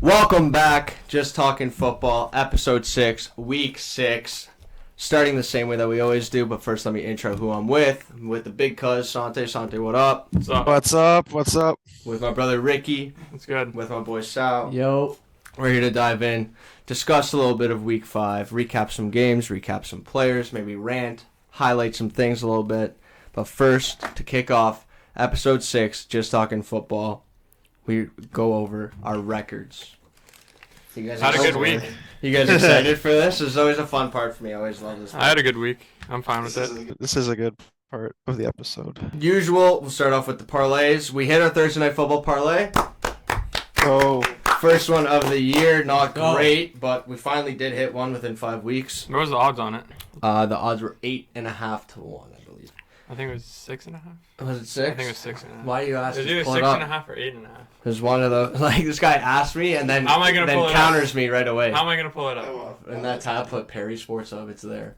Welcome back, Just Talking Football, Episode 6, Week 6. Starting the same way that we always do, but first let me intro who I'm with. I'm with the big cuz, Sante. Sante, what up? What's up? What's up? With my brother Ricky. It's good. With my boy Sal. Yo. We're here to dive in, discuss a little bit of Week 5, recap some games, recap some players, maybe rant, highlight some things a little bit. But first, to kick off Episode 6, Just Talking Football, we go over our records. You guys Had a good week. You guys excited for this? This is always a fun part for me. I always love this. I had a good week. I'm fine with it. This is a good part of the episode. Usual, we'll start off with the parlays. We hit our Thursday Night Football parlay. Oh, First one of the year. Not Go. great, but we finally did hit one within 5 weeks. What was the odds on it? The odds were 8.5 to 1, I believe. I think it was 6.5. Was it 6? I think it was 6.5. Why are you It asking? was either Pull it up. 6.5 or 8.5. There's one of those. Like, this guy asked me and then, How am I gonna pull it up? counters me right away. How am I gonna pull it up? And that tab put Perry Sports up. It's there.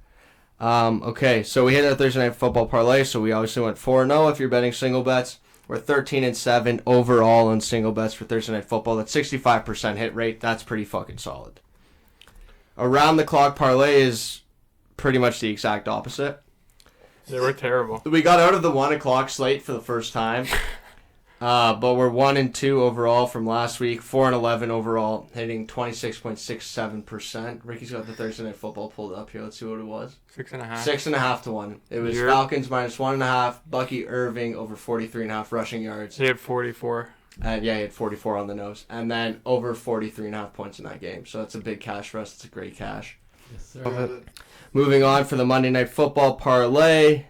Okay, so we hit our Thursday Night Football parlay. So we obviously went 4-0 if you're betting single bets. We're 13-7 overall on single bets for Thursday Night Football. That's 65% hit rate. That's pretty fucking solid. Around the clock parlay is pretty much the exact opposite. They were terrible. We got out of the 1 o'clock slate for the first time. But we're 1-2 overall from last week, 4-11 overall, hitting 26.67%. Ricky's got the Thursday Night Football pulled up here. Let's see what it was. 6.5. 6.5 to 1. It was You're- Falcons minus 1.5. Bucky Irving over 43.5 rushing yards. He had 44. And yeah, he had 44 on the nose. And then over 43.5 points in that game. So that's a big cash for us. It's a great cash. Yes, love sir. it. Moving on for the Monday Night Football parlay.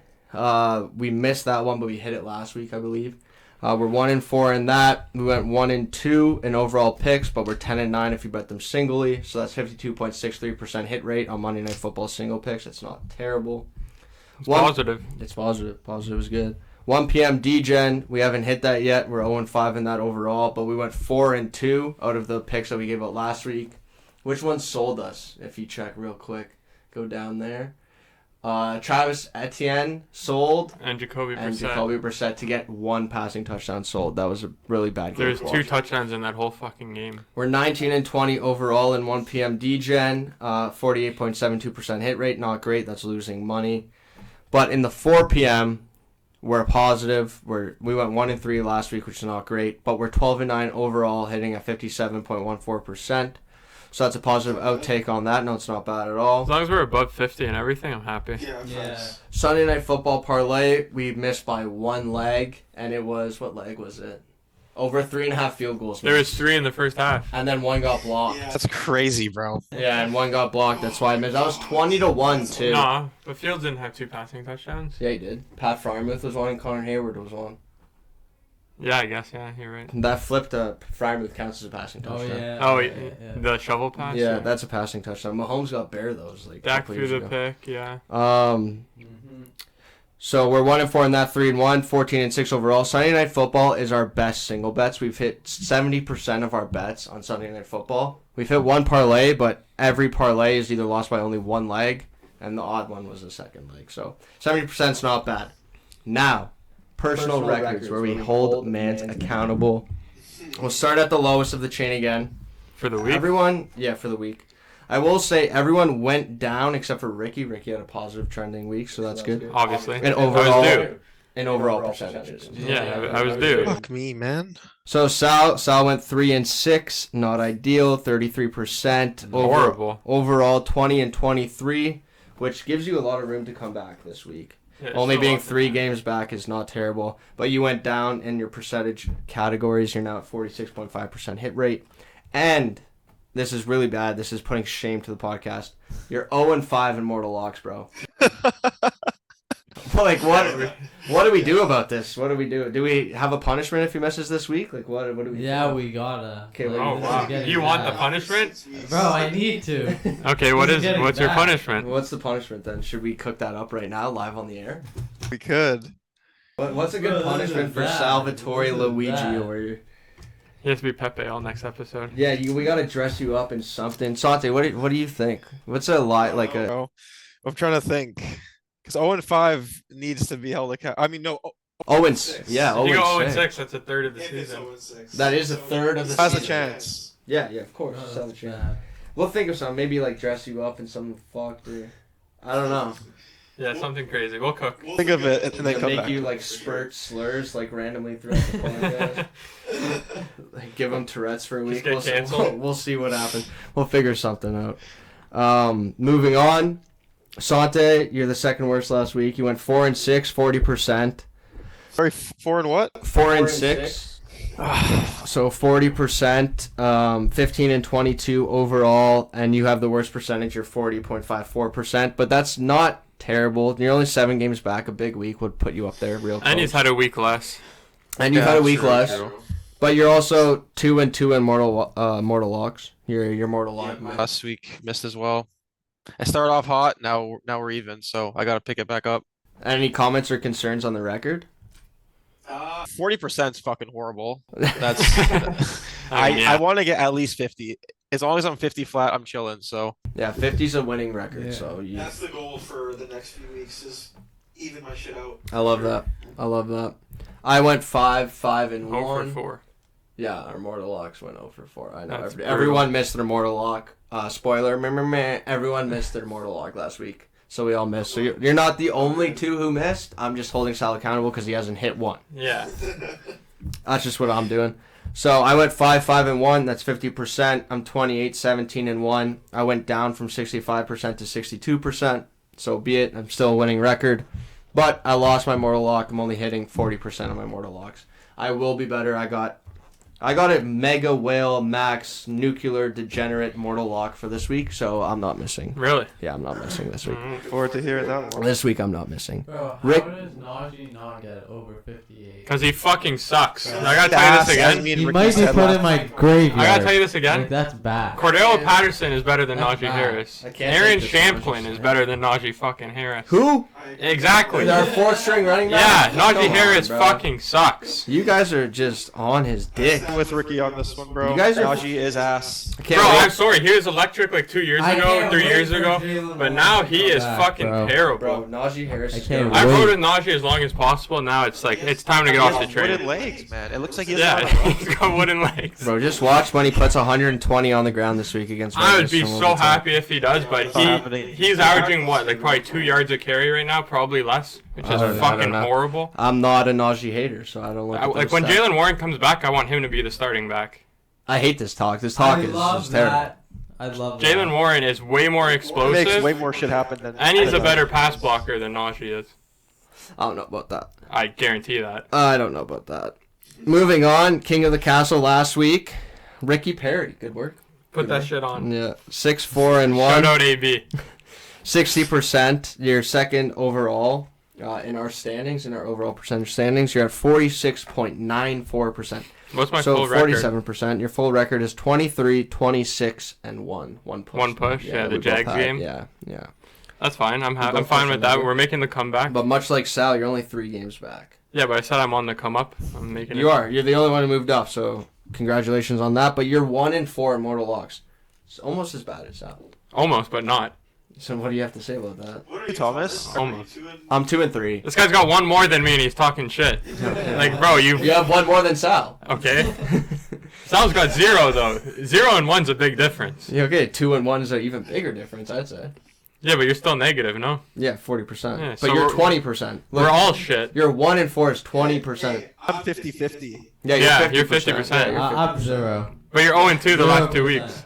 We missed that one, but we hit it last week, I believe. We're 1-4 in that. We went 1-2 in overall picks, but we're 10-9 if you bet them singly. So that's 52.63% hit rate on Monday Night Football single picks. It's not terrible. It's positive. It's positive. Positive is good. 1 p.m. D-Gen. We haven't hit that yet. We're 0-5 in that overall, but we went 4-2 out of the picks that we gave out last week. Which one sold us? If you check real quick, go down there. Travis Etienne sold. And Jacoby And Brissett. Jacoby Brissett to get 1 passing touchdown sold. That was a really bad game. There's to 2 watch. touchdowns in that whole fucking game. We're 19-20 overall in 1 p.m. D-Gen. 48.72% hit rate. Not great. That's losing money. But in the 4 p.m., we're positive. We went 1-3 last week, which is not great. But we're 12-9 overall, hitting at 57.14%. So that's a positive outtake on that. No, it's not bad at all. As long as we're above 50 and everything, I'm happy. Yeah. Sunday Night Football parlay, we missed by 1 leg, and it was, what leg was it? Over 3.5 field goals. There was missed. 3 in the first half. And then 1 got blocked. that's crazy, bro. Yeah, and 1 got blocked. That's why I missed. That was 20-1 too. Nah, but Fields didn't have 2 passing touchdowns. Yeah, he did. Pat Frymouth was one, and Connor Hayward was one. Yeah, I guess. Yeah, you're right. That flipped up. Frymouth counts as a passing Oh, touchdown. yeah. Oh, yeah, yeah. yeah. The shovel pass? Yeah, that's a passing touchdown. Mahomes got bare those like Dak couple threw years the ago. pick, yeah. Mhm. So we're 1-4 in that, 3-1, 14-6 overall. Sunday Night Football is our best single bets. We've hit 70% of our bets on Sunday Night Football. We've hit 1 parlay, but every parlay is either lost by only 1 leg, and the odd one was the second leg. So 70% is not bad. Now, personal records where we hold mans accountable. We'll start at the lowest of the chain again. For the week? Everyone, yeah, for the week. I will say everyone went down except for Ricky. Ricky had a positive trending week, so that's good. Obviously. And I was overall, due. in overall percentages. Yeah, I was due. Fuck me, man. So Sal went 3-6, not ideal, 33%. Horrible. Overall 20-23, which gives you a lot of room to come back this week. Yeah, it's Only still being up 3 there. games back is not terrible, but you went down in your percentage categories. You're now at 46.5% hit rate, and this is really bad. This is putting shame to the podcast. You're 0-5 in Mortal Locks, bro. Like, what do we do about this? What do we do? Do we have a punishment if he misses this week? Like, what do we Yeah, do? we gotta. Okay, Like, Oh, this is wow. getting You want the bad. punishment? Bro, I need to. Okay, This is getting what's your bad. punishment? What's the punishment then? Should we cook that up right now, live on the air? We could. What's a good Bro, this punishment is for bad. Salvatore This is Luigi bad. over here? He has to be Pepe all next episode. Yeah, we gotta dress you up in something. Sante, what do you think? What's a lot like a? Bro. I'm trying to think. Because 0-5 needs to be held accountable. I mean, no. Yeah, If you go 0-6. 0-6, that's a third of the If it's season. 0-6. That is a third of the Has a season. chance. Yeah, of course. Oh, Sell the that's chain. bad. We'll think of something. Maybe like dress you up in something fucked or I don't know. Yeah, something crazy. We'll cook. Think of it and then come Make back. you like spurt slurs like randomly throughout the podcast. Like, give them Tourette's for a week. Just get canceled. We'll see what happens. We'll figure something out. Moving on. Sante, you're the second worst last week. You went 4-6, 40%. Sorry, 4 and what? 4 and 6. So 40%, 15 and 22 overall, and you have the worst percentage. You're 40.54%, but that's not terrible. You're only 7 games back. A big week would put you up there real close. And he's had a week less. And you've Yeah, had a week true, less, true. but you're also 2 and 2 in mortal locks. Your mortal lock. Last week missed as well. I started off hot. Now we're even. So I gotta pick it back up. Any comments or concerns on the record? 40% is fucking horrible. That's I mean, I want to get at least 50. As long as I'm 50 flat, I'm chilling. So Yeah, 50's a winning record. Yeah. So you, That's the goal for the next few weeks is even my shit out. I love that. I love that. I went 5 and 0 1. for 4. Yeah, our mortal locks went 0 for 4. I know That's everyone missed their mortal lock. Spoiler, everyone missed their mortal lock last week. So we all missed. So you're not the only 2 who missed. I'm just holding Sal accountable because he hasn't hit 1. Yeah. That's just what I'm doing. So I went 5 and 1. That's 50%. I'm 28, 17 and 1. I went down from 65% to 62%. So be it. I'm still a winning record. But I lost my mortal lock. I'm only hitting 40% of my mortal locks. I will be better. I got a Mega Whale Max Nuclear Degenerate Mortal Lock for this week, so I'm not missing. Really? Yeah, I'm not missing this week. Mhm. forward to hearing that one. This week I'm not missing. Bro, how Rick- does Najee not get over 58? Because he fucking sucks. I gotta tell you this again. He might be put in my graveyard. I gotta tell you this again. Like, that's bad. Cordell Patterson is better than That's Najee bad. Harris. I can't Aaron take this Champlin Najee. is better than Najee fucking Harris. Who? Exactly. Our 4th string running Yeah, back? Najee Come on, Harris bro. fucking sucks. You guys are just on his dick. I'm with Ricky on this one, bro. You guys are- Najee is ass. I can't Bro, wait. I'm sorry. He was electric like 2 years I ago, can't 3 wait years for ago. Jalen But to now come he is back, fucking bro. terrible. Bro, Najee Harris I is can't gonna I wait. rode with Najee as long as possible. Now it's like it's time to get off the Wooden train. legs, man. It looks like he has Yeah, a lot of rope. he's got wooden legs. Bro, just watch when he puts 120 on the ground this week against I would Vegas be and we'll so be talking. happy if he does, but happening. he's averaging what, like probably 2 yards a carry right now, probably less, which I is don't fucking know. horrible. I'm not a Najee hater, so I don't look at Like those when stats. Jalen Warren comes back, I want him to be the starting back. I hate this talk. This talk I is love just terrible. that. I love that. Jalen Warren is way more Makes explosive, way more shit happen than. and he's a than better that. pass blocker than Najee is. I don't know about that. I guarantee that. I don't know about that. Moving on, King of the Castle last week, Ricky Perry. Good work. Put that shit on. Yeah, 6-4 and Shout 1, out AB. 60%. You're second overall in our standings, in our overall percentage standings. You're at 46.94%. What's my So full record? 47%. Your full record is 23, 26, and 1. One push. One push? Yeah, the we both Jags had- game? Yeah, yeah. That's fine. I'm both fine have with that. another. We're making the comeback. But much like Sal, you're only 3 games back. Yeah, but I said I'm on the come up. I'm making You it. are. You're the only one who moved up, so congratulations on that. But you're 1 and 4 in Mortal Locks. It's almost as bad as Sal. Almost, but not. So what do you have to say about that? What are Hey, you, Thomas. Are you Almost. 2 and- I'm 2 and 3. This guy's got one more than me, and he's talking shit. Like, bro, You have 1 more than Sal. Okay. Sal's got 0 though. 0 and 1's a big difference. Yeah, okay, 2 and 1 is an even bigger difference, I'd say. Yeah, but you're still negative, no? Yeah, 40%. Yeah, but so you're we're- 20%. We're all shit. Your 1 and 4 is 20%. Hey, I'm 50-50. Yeah, Yeah, you're you're 50%. 50%. Yeah, you're I'm 0. But you're 0 and 2 the last 2 0%. weeks.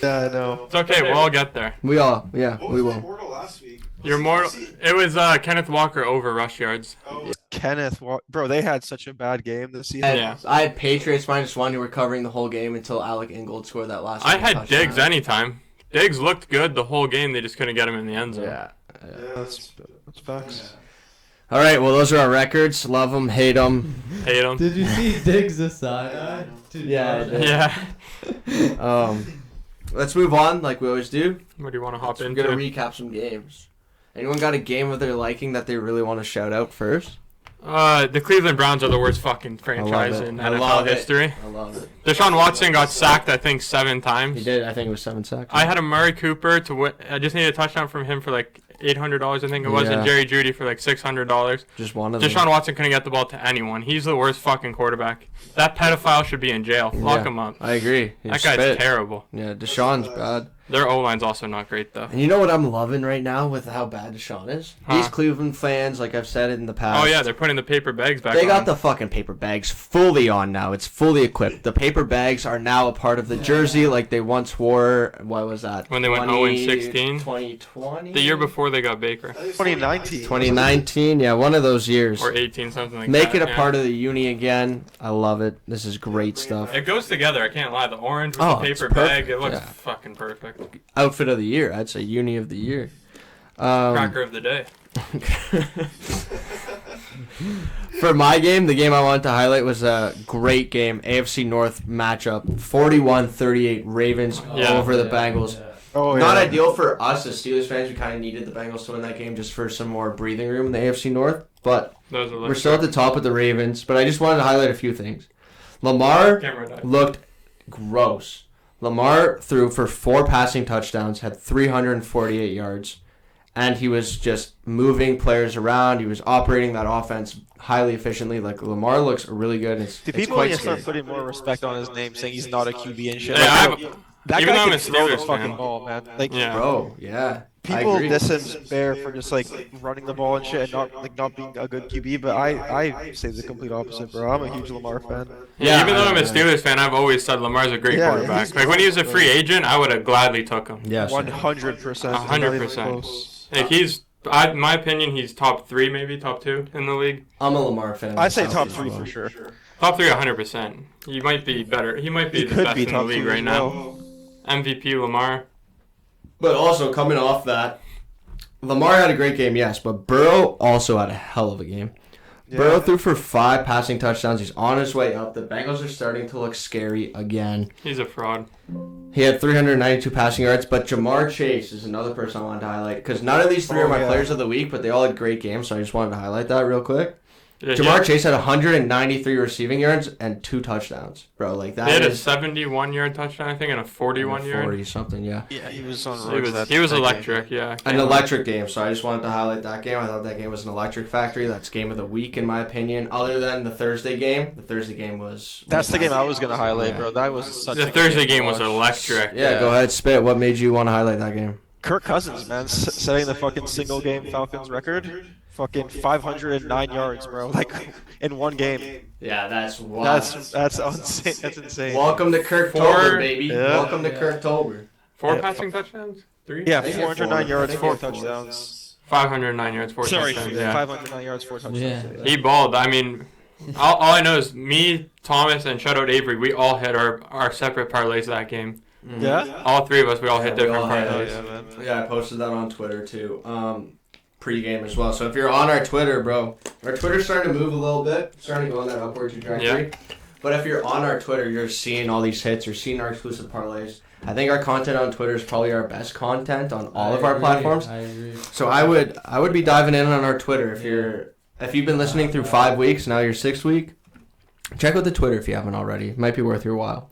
Yeah, I know. It's okay, we'll all get there. We all, yeah, What we was my will. mortal last week? Your more it was Kenneth Walker over rush yards. Oh, Kenneth, bro, they had such a bad game this season. And Yeah. I had Patriots -1 who were covering the whole game until Alec Ingold scored that last I had touchdown. Diggs anytime. Diggs looked good the whole game. They just couldn't get him in the end zone. Yeah. yeah, That's facts. All right, well, those are our records. Love them, hate them. Hate him. Did you see Diggs aside? Yeah, I did. Yeah. Let's move on like we always do. What do you want to hop We're into? going to recap some games. Anyone got a game of their liking that they really want to shout out first? The Cleveland Browns are the worst fucking franchise it. in I NFL love it. history. I love it. Deshaun Watson got sacked, I think, 7 He times. did. I think it was 7 sacks. I had a Murray Cooper to win. I just needed a touchdown from him for like $800, I think it was, and Yeah. Jerry Jeudy for like $600. Just one of them. Deshaun Watson couldn't get the ball to anyone. He's the worst fucking quarterback. That pedophile should be in jail. Lock Yeah, him up. I agree. He That guy's spit. terrible. Yeah, Deshaun's bad. Their O-line's also not great, though. And you know what I'm loving right now with how bad Deshaun is? Huh. These Cleveland fans, like I've said it in the past. Oh, yeah, they're putting the paper bags back They got on. the fucking paper bags fully on now. It's fully equipped. The paper bags are now a part of the jersey like they once wore. What was that? When they went 0-16? 2020? The year before they got Baker. 2019. 2019, yeah, one of those years. Or 18, something like Make that. it a part of the uni again. I love it. This is great stuff. It goes together, I can't lie. The orange with Oh, the it's paper bag, perfect, it looks yeah. fucking perfect. Outfit of the year. I'd say uni of the year. Cracker of the day. For my game, the game I wanted to highlight was a great game. AFC North matchup. 41-38 Ravens Yeah. over the Bengals. Oh, Not yeah. ideal for us as Steelers fans. We kind of needed the Bengals to win that game just for some more breathing room in the AFC North. But Those are we're still at the top of the Ravens. But I just wanted to highlight a few things. Lamar Camera died. looked gross. Lamar threw for 4 passing touchdowns, had 348 yards, and he was just moving players around. He was operating that offense highly efficiently. Like, Lamar looks really good. It's, Do it's people quite need to start scary. putting more respect on his name, saying he's not a QB and shit? Yeah, Like, I'm- that even though guy I'm can a throw the Steelers fucking fan. ball, man. Like, Yeah. Bro, yeah. I People agree. diss him Bear for just like running the ball and shit and not being a good QB, but I say the complete opposite, bro. I'm a huge Lamar fan. Yeah, Yeah, even though I'm a I- Steelers fan, I've always said Lamar's a great Yeah, quarterback. he's- Like when he was a free agent, I would have gladly took him. Yes. 100%. 100%. Like in my opinion, he's top 3, maybe top 2 in the league. I'm a Lamar fan. I say myself top as 3 well. for sure. Top 3, 100%. He might be better. He might be He the could best be in the top league 2 right as now. well. MVP Lamar. But also, coming off that, Lamar had a great game, yes, but Burrow also had a hell of a game. Yeah. Burrow threw for 5 passing touchdowns. He's on his way up. The Bengals are starting to look scary again. He's a fraud. He had 392 passing yards, but Jamar Chase is another person I wanted to highlight because none of these 3 are Oh, my yeah. players of the week, but they all had great games, so I just wanted to highlight that real quick. Yeah, Jamar Chase had 193 receiving yards and 2 touchdowns, bro. Like, he that had a is 71-yard touchdown, I think, and a 41-yard. 40 something, yeah. yeah, he was on. He was electric, yeah. An electric game, so I just wanted to highlight that game. I thought that game was an electric factory. That's game of the week, in my opinion. Other than the Thursday game was. That's the game I was gonna highlight, Yeah. bro. That was such. The a good Thursday to game was watch. electric. Yeah, go ahead, spit. What made you want to highlight that game? Kirk Cousins, man, setting the fucking single game Falcons record. Fucking 509 yards, bro. Like in one game. Yeah, that's wild. That's insane. That's insane. Welcome to Kirk Four- Tober, baby. Yeah. Welcome to Kirk Tober. 4 Yeah. passing touchdowns? 3? Yeah, I think 409 four. yards, I think 4 four. touchdowns. 509 yards, 4 Sorry, touchdowns, yeah. 509 yards, 4 touchdowns. Yeah. He balled. I mean, all I know is me, Thomas, and shout out Avery, we all hit our separate parlays that game. Yeah? All 3 of us, we all Yeah, hit we different all had parlays. it. yeah, man. Yeah, I posted that on Twitter too. Pre-game as well. So if you're on our Twitter, bro, our Twitter's starting to move a little bit, starting to go on that upward trajectory. Yeah. But if you're on our Twitter, you're seeing all these hits, you're seeing our exclusive parlays. I think our content on Twitter is probably our best content on all of our platforms. I agree. So I would be diving in on our Twitter if you've been listening through 5 weeks, now you're 6th week. Check out the Twitter if you haven't already. It might be worth your while.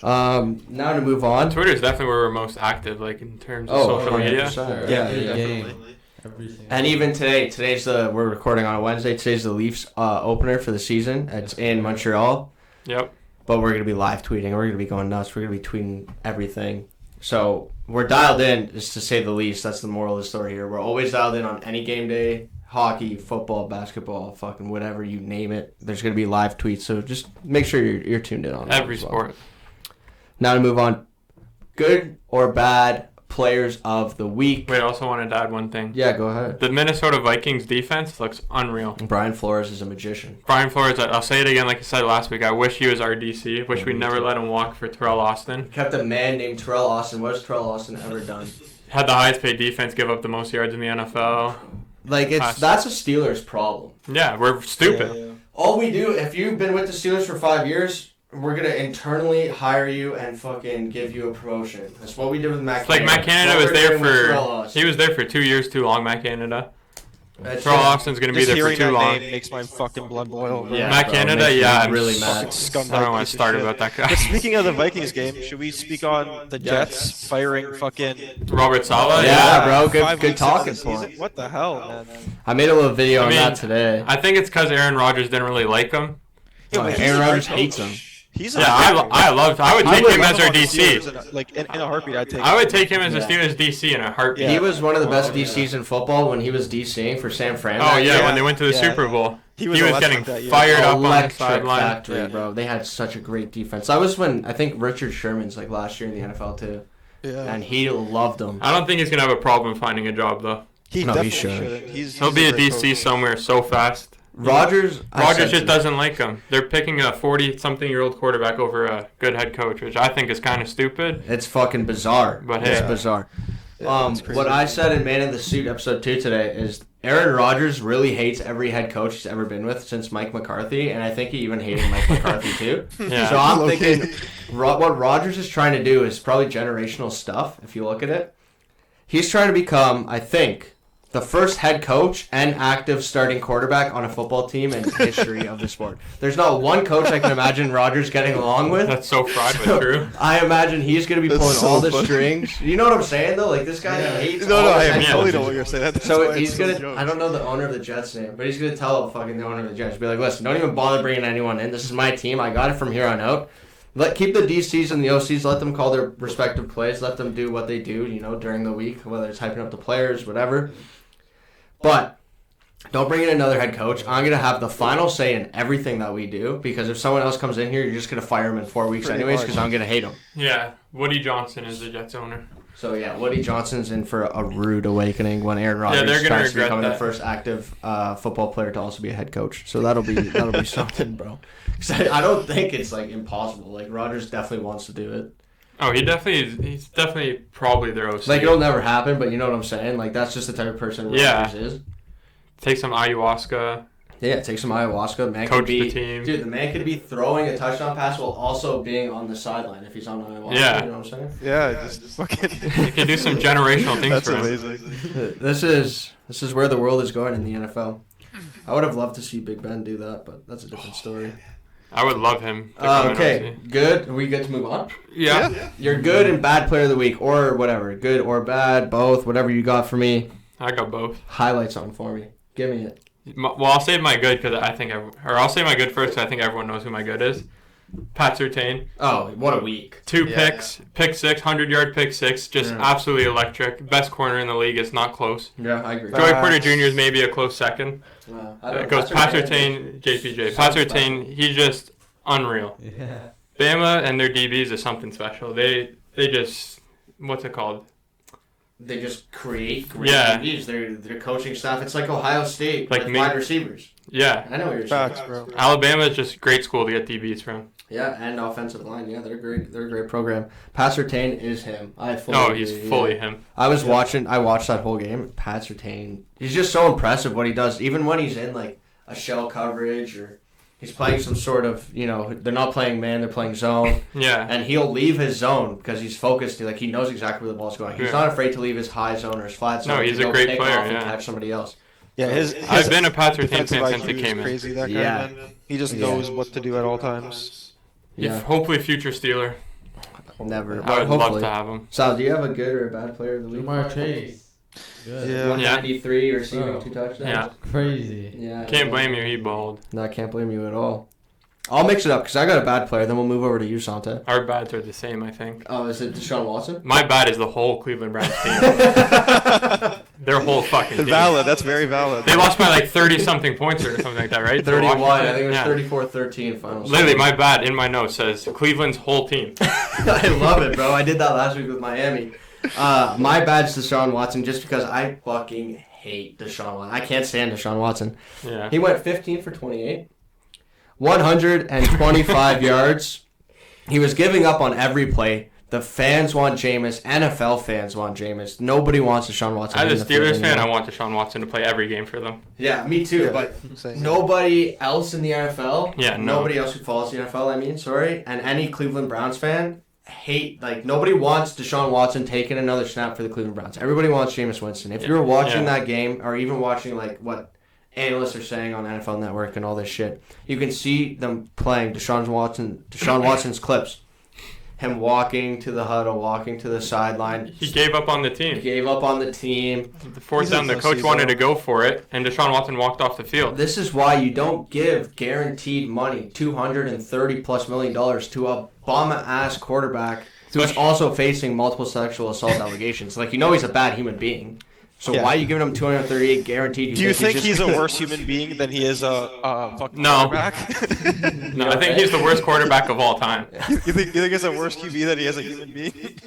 Now to move on. Twitter is definitely where we're most active, like in terms of Oh, social media. 100%. Yeah, Every yeah, game. definitely. Every single And even we're recording on a Wednesday. Today's the Leafs opener for the season. It's in Montreal, Yep. but we're gonna be live tweeting. We're gonna be going nuts. We're gonna be tweeting everything. So we're dialed in, just to say the least. That's the moral of the story here. We're always dialed in on any game day, hockey, football, basketball, fucking whatever you name it. There's gonna be live tweets. So just make sure you're tuned in on that Every as well. sport. Now to move on. Good or bad players of the week. Wait, I also wanted to add one thing. Yeah, go ahead. The Minnesota Vikings defense looks unreal. Brian Flores is a magician. Brian Flores, I'll say it again like I said last week. I wish he was our DC. Wish we me never too. let him walk for Terrell Austin. Kept a man named Terrell Austin. What has Terrell Austin ever done? Had the highest paid defense, give up the most yards in the NFL. Like, that's a Steelers problem. Yeah, we're stupid. All we do, if you've been with the Steelers for 5 years, we're going to internally hire you and fucking give you a promotion. That's what we did with Matt It's like Canada. Matt Canada What was we're there doing with Terrell for Austin. he was there for 2 years too long, Matt Canada. Terrell Austin's going to be Just there for hearing too that long. name makes my fucking blood boil. Bro. Yeah, Matt bro, Canada, makes me yeah, I'm really fucking mad. Scumbag I don't want piece to of start shit. about that guy. But speaking of the Vikings game, should we speak on the Jets firing fucking Robert Saleh, Yeah, bro, good- 5 good weeks into talking the season? point. What the hell, man? I made a little video I on mean, that today. I think it's because Aaron Rodgers didn't really like him. Yeah, but he's Aaron a great Rodgers coach. hates him. He's a Yeah, I would I take would him love as our on the DC. Steelers like in a heartbeat, I'd take. I would take him as a Yeah. Steelers DC in a heartbeat. Yeah. He was one of the best DCs in football when he was DCing for San Fran. Oh that yeah, year. when they went to the Yeah. Super Bowl, He was getting electric that year. fired up on the Electric sideline. factory, Yeah. bro. They had such a great defense. That was when I think Richard Sherman's like last year in the NFL too, Yeah. and he loved them. I don't think he's gonna have a problem finding a job though. He No, he definitely should. shouldn't. He'll be a great DC coach. somewhere so fast. Rodgers Rodgers just doesn't like him. They're picking a 40-something-year-old quarterback over a good head coach, which I think is kind of stupid. It's fucking bizarre. But It's hey. bizarre. Yeah, it's crazy. What I said in Man in the Suit episode 2 today is Aaron Rodgers really hates every head coach he's ever been with since Mike McCarthy, and I think he even hated Mike McCarthy too. Yeah. So I'm Low-key. thinking what Rodgers is trying to do is probably generational stuff, if you look at it. He's trying to become, I think, the first head coach and active starting quarterback on a football team in history of the sport. There's not one coach I can imagine Rodgers getting along with. That's so fried but true. I imagine he's going to be That's pulling so all the funny. strings. You know what I'm saying, though? Like, this guy hates No, all no, the I head Yeah. totally coaches. know what you're saying. That's So why he's it's gonna. a joke. I don't know the owner of the Jets' name, but he's gonna tell fucking the owner of the Jets, be like, "Listen, don't even bother bringing anyone in. This is my team. I got it from here on out. Keep the DCs and the OCs. Let them call their respective plays. Let them do what they do. You know, during the week, whether it's hyping up the players, whatever. But don't bring in another head coach. I'm gonna have the final say in everything that we do because if someone else comes in here, you're just gonna fire him in 4 weeks Pretty anyways much. because I'm gonna hate him. Yeah, Woody Johnson is the Jets owner. So yeah, Woody Johnson's in for a rude awakening when Aaron Rodgers they're gonna starts regret becoming the that. first active football player to also be a head coach. So that'll be something, bro. 'Cause I don't think it's like impossible. Like Rodgers definitely wants to do it. Oh, he's definitely probably their OC. Like it'll never happen, but you know what I'm saying. Like that's just the type of person Yeah. Rodgers is. Take some ayahuasca, Yeah, take some ayahuasca. Man coach could be, the team. dude. The man could be throwing a touchdown pass while also being on the sideline if he's on ayahuasca. Yeah. You know what I'm saying? Yeah, just fucking. He can do some generational things That's for him. amazing. This is where the world is going in the NFL. I would have loved to see Big Ben do that, but that's a different story. I would love him. to come in Okay, OC. good. Are we good to move on? Yeah. Your good and bad player of the week, or whatever. Good or bad, both, whatever you got for me. I got both. Highlights on for me. Give me it. Well, I'll save my good because I think, I'll say my good first because I think everyone knows who my good is. Pat Surtain, Oh, what a week. 2 Yeah. picks, pick 6, 100-yard pick 6, just Yeah. absolutely electric. Best corner in the league. It's not close. Yeah, I agree. Joey Porter Jr. is maybe a close second. It goes Pat Surtain. Surtain, JPJ. Pat Surtain, he's just unreal. Yeah. Bama and their DBs is something special. They just, what's it called? They just create great Yeah. DBs. Their coaching staff. It's like Ohio State Like with me- wide receivers. Yeah. I know what you're saying. Facts, bro. Alabama is just a great school to get DBs from. Yeah, and offensive line. Yeah, they're great. They're a great program. Pat Surtain is him. I fully No, agree, he's yeah. fully him. I watched that whole game. Pat Surtain, he's just so impressive what he does. Even when he's in like a shell coverage or he's playing some sort of, they're not playing man, they're playing zone, Yeah. and he'll leave his zone because he's focused. Like he knows exactly where the ball's going. He's Yeah. not afraid to leave his high zone or his flat zone. No, he's to a go great pick player, off and yeah. catch somebody else. Yeah, his I've been a Pat Surtain defensive fan since IQ he is came in. crazy. That guy, Yeah. man. He just Yeah. knows what to do at all times. Yeah, Hopefully future Steeler. never. I But would love hopefully. to have him. Sal, do you have a good or a bad player of the week? Jamar Chase. Good. Yeah. 193 receiving Oh. 2 touchdowns. Yeah. Crazy. Yeah. Can't blame you. He balled. No, I can't blame you at all. I'll mix it up because I got a bad player. Then we'll move over to you, Sante. Our bads are the same, I think. Oh, is it Deshaun Watson? My bad is the whole Cleveland Browns team. Their whole fucking team. Valid. That's very valid. They lost by like 30-something points or something like that, right? To 31. I Washington? think it was Yeah. 34-13 final. Literally, my bad in my notes says Cleveland's whole team. I love it, bro. I did that last week with Miami. My bad's Deshaun Watson just because I fucking hate Deshaun Watson. I can't stand Deshaun Watson. Yeah. He went 15 for 28, 125 yards. He was giving up on every play. The fans want Jameis. NFL fans want Jameis. Nobody wants Deshaun Watson. As in a the field Steelers fan, I anymore. want Deshaun Watson to play every game for them. Yeah, me too. Yeah. But Same. nobody else in the NFL. Yeah, no. Nobody else who follows the NFL. Sorry, and any Cleveland Browns fan hate, like, nobody wants Deshaun Watson taking another snap for the Cleveland Browns. Everybody wants Jameis Winston. If you're watching that game, or even watching, like, what analysts are saying on NFL Network and all this shit, you can see them playing Deshaun Watson's clips. Him walking to the huddle, walking to the sideline. He gave up on the team. He gave up on the team. The fourth down, the coach wanted to go for it, and Deshaun Watson walked off the field. This is why you don't give guaranteed money, $230+ million, to a bum-ass quarterback who's also facing multiple sexual assault allegations. Like, you know he's a bad human being. So why are you giving him $238 guaranteed? Do you think he's a worse human being than he is a fucking quarterback? No, I think he's the worst quarterback of all time. You think he's a worse QB than he is a human being?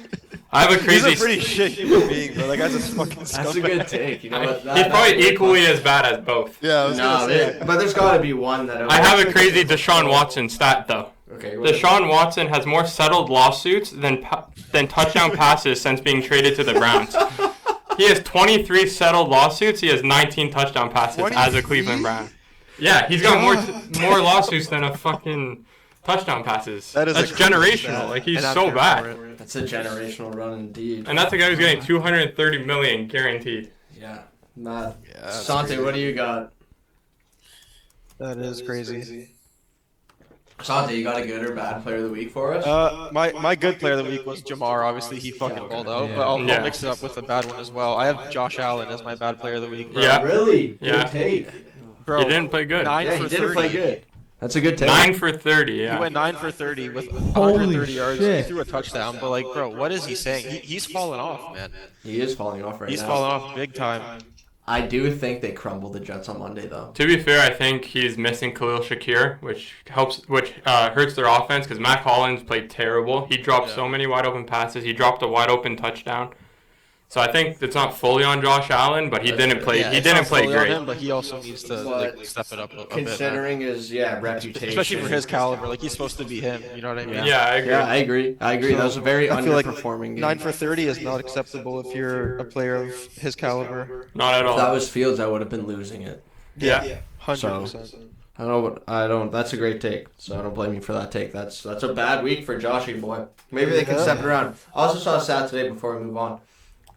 I have a crazy. He's a pretty shit human being, bro. That guy's a fucking scumbag. That's a good take. You know what? He's probably equally as bad as both. Yeah, I was gonna say. But there's got to be one that. I have a crazy Deshaun Watson stat though. Okay. Deshaun Watson has more settled lawsuits than touchdown passes since being traded to the Browns. He has 23 settled lawsuits. He has 19 touchdown passes 23? as a Cleveland Brown. Yeah, he's got more lawsuits than a fucking touchdown passes. That's generational. Like, he's so bad. That's a generational run indeed. And that's a guy who's getting $230 million guaranteed. Yeah. Mad. Yeah, that's Sante, crazy. what do you got? That is crazy. Sante, you got a good or bad player of the week for us? My good player of the week was Jamar. Obviously, he fucking balled out. Yeah. But I'll Yeah. mix it up with a bad one as well. I have Josh Allen as my bad player of the week. Bro. Yeah. Really? Yeah. Good take. Bro, He didn't play good. 9 Yeah, for he 30. didn't play good. That's a good take. 9 for 30, He yeah. went 9 for 30 with Holy 130 yards. He shit. threw a touchdown. But, like, bro, what is he saying? He's falling off, man. He is falling off right He's now. falling off big time. I do think they crumbled the Jets on Monday, though. To be fair, I think he's missing Khalil Shakir, which hurts their offense because Matt Collins played terrible. He dropped so many wide open passes. He dropped a wide open touchdown. So I think it's not fully on Josh Allen, but he didn't play. Yeah, He it's didn't not play fully on great. him, but he also needs to like step it up a bit. Man. Considering his reputation, Especially for his caliber, like he's supposed to be him. You know what I mean? Yeah, I agree. Yeah, I agree. So, that was a very I feel like underperforming game. 9 for 30 is not acceptable if you're a player of his caliber. Not at all. If that was Fields, I would have been losing it. Yeah. 100%. I don't. That's a great take. So I don't blame you for that take. That's a bad week for Joshy boy. Maybe they can step it around. I also saw a stat today before we move on.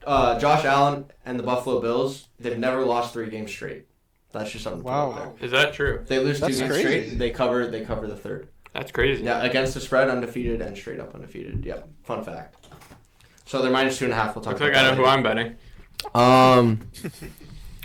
Josh Allen and the Buffalo Bills, they've never lost 3 games straight. That's just something to put out there. Is that true? If they lose 2 That's games crazy. straight, they cover the third. That's crazy. Yeah, against the spread, undefeated and straight up undefeated. Yeah, fun fact. So they're minus 2.5. We'll talk Looks about like I know that who I'm betting.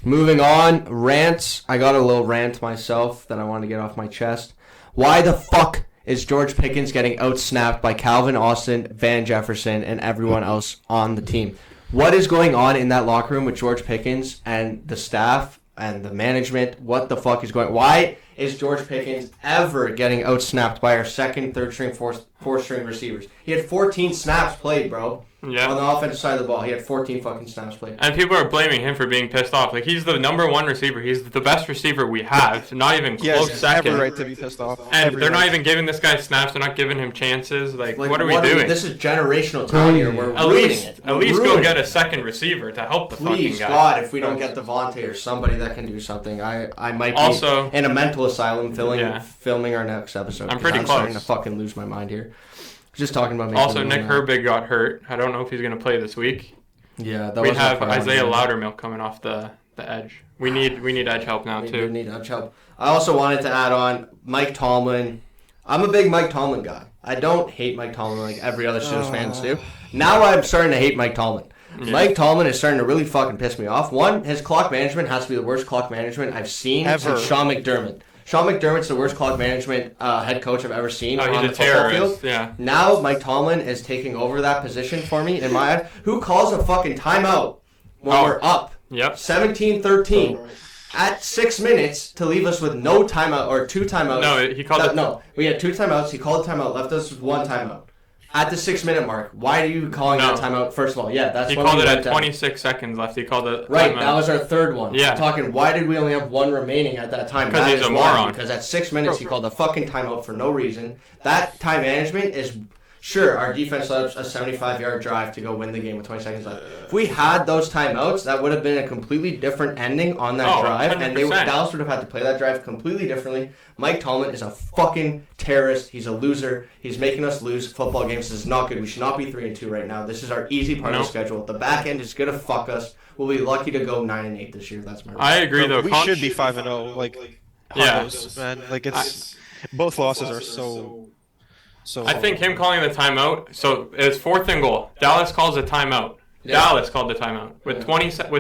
Moving on, rants. I got a little rant myself that I wanted to get off my chest. Why the fuck is George Pickens getting outsnapped by Calvin Austin, Van Jefferson, and everyone else on the team? What is going on in that locker room with George Pickens and the staff and the management? What the fuck is going on? Why is George Pickens ever getting outsnapped by our second, third string, fourth string receivers? He had 14 snaps played, bro. Yeah. On the offensive side of the ball, he had 14 fucking snaps played. And people are blaming him for being pissed off. Like, he's the #1 receiver. He's the best receiver we have. Not even He close has second. every right to be pissed off. And Every they're not right. even giving this guy snaps. They're not giving him chances. Like Like, what are we doing? This is generational talent here. We're At ruining least, it. at We're least go ruining get it. a second receiver to help the Please, fucking guy. God, if we don't get Devontae or somebody that can do something, I might be Also- in a mental asylum Yeah. filming our next episode. I'm 'cause pretty I'm starting to close. fucking lose my mind here. Just talking about Mason Also, Nick Rudolph. Herbig got hurt. I don't know if he's going to play this week. Yeah, that We was have Isaiah Loudermilk coming off the edge. We need edge help now, We too. do need edge help. I also wanted to add on Mike Tomlin. I'm a big Mike Tomlin guy. I don't hate Mike Tomlin like every other Steelers fans do. Now I'm starting to hate Mike Tomlin. Yeah. Mike Tomlin is starting to really fucking piss me off. One, his clock management has to be the worst clock management I've seen Ever. since Sean McDermott. Sean McDermott's the worst clock management head coach I've ever seen Oh, on the he's a football terrorist. field. Yeah. Now Mike Tomlin is taking over that position for me in my eye. Who calls a fucking timeout when Oh. we're up Yep. 17-13 at 6 minutes to leave us with no timeout or 2 timeouts? No, he called it. No, we had 2 timeouts. He called a timeout, left us with 1 timeout. At the 6-minute mark, why are you calling No. that timeout? First of all, yeah, that's He when called we it went at down. 26 seconds left. He called it. Right, timeout. that was our third one. Yeah. I'm talking, why did we only have 1 remaining at that time? 'Cause That he's is a why, moron. Because at 6 minutes, he called a fucking timeout for no reason. That time management is Sure, our defense let up a 75-yard drive to go win the game with 20 seconds left. If we had those timeouts, that would have been a completely different ending on that drive, and 100%. Dallas would have had to play that drive completely differently. Mike Tomlin is a fucking terrorist. He's a loser. He's making us lose football games. This is not good. We should not be 3-2 right now. This is our easy part of the schedule. The back end is gonna fuck us. We'll be lucky to go 9-8 this year. That's my. I agree though. We should be 5-0. Like, Yeah. Hundos, man. Like it's both losses are so. I think him calling the timeout. So it's 4th and goal. Dallas calls a timeout. Yeah. Dallas called the timeout with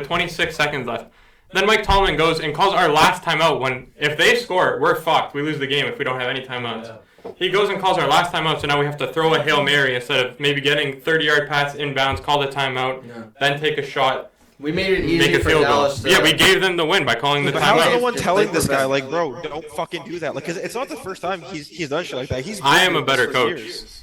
26 seconds left. Then Mike Tomlin goes and calls our last timeout. When if they score, we're fucked. We lose the game if we don't have any timeouts. He goes and calls our last timeout. So now we have to throw a Hail Mary instead of maybe getting 30-yard pass inbounds, call the timeout, then take a shot. We made it Make easy a for field goal. Dallas. Yeah, we gave them the win by calling the But how is no timeout. one telling this guy, like, bro, don't fucking do that? Like, 'cause it's not the first time he's done shit like that. I am a been doing better this for coach. years.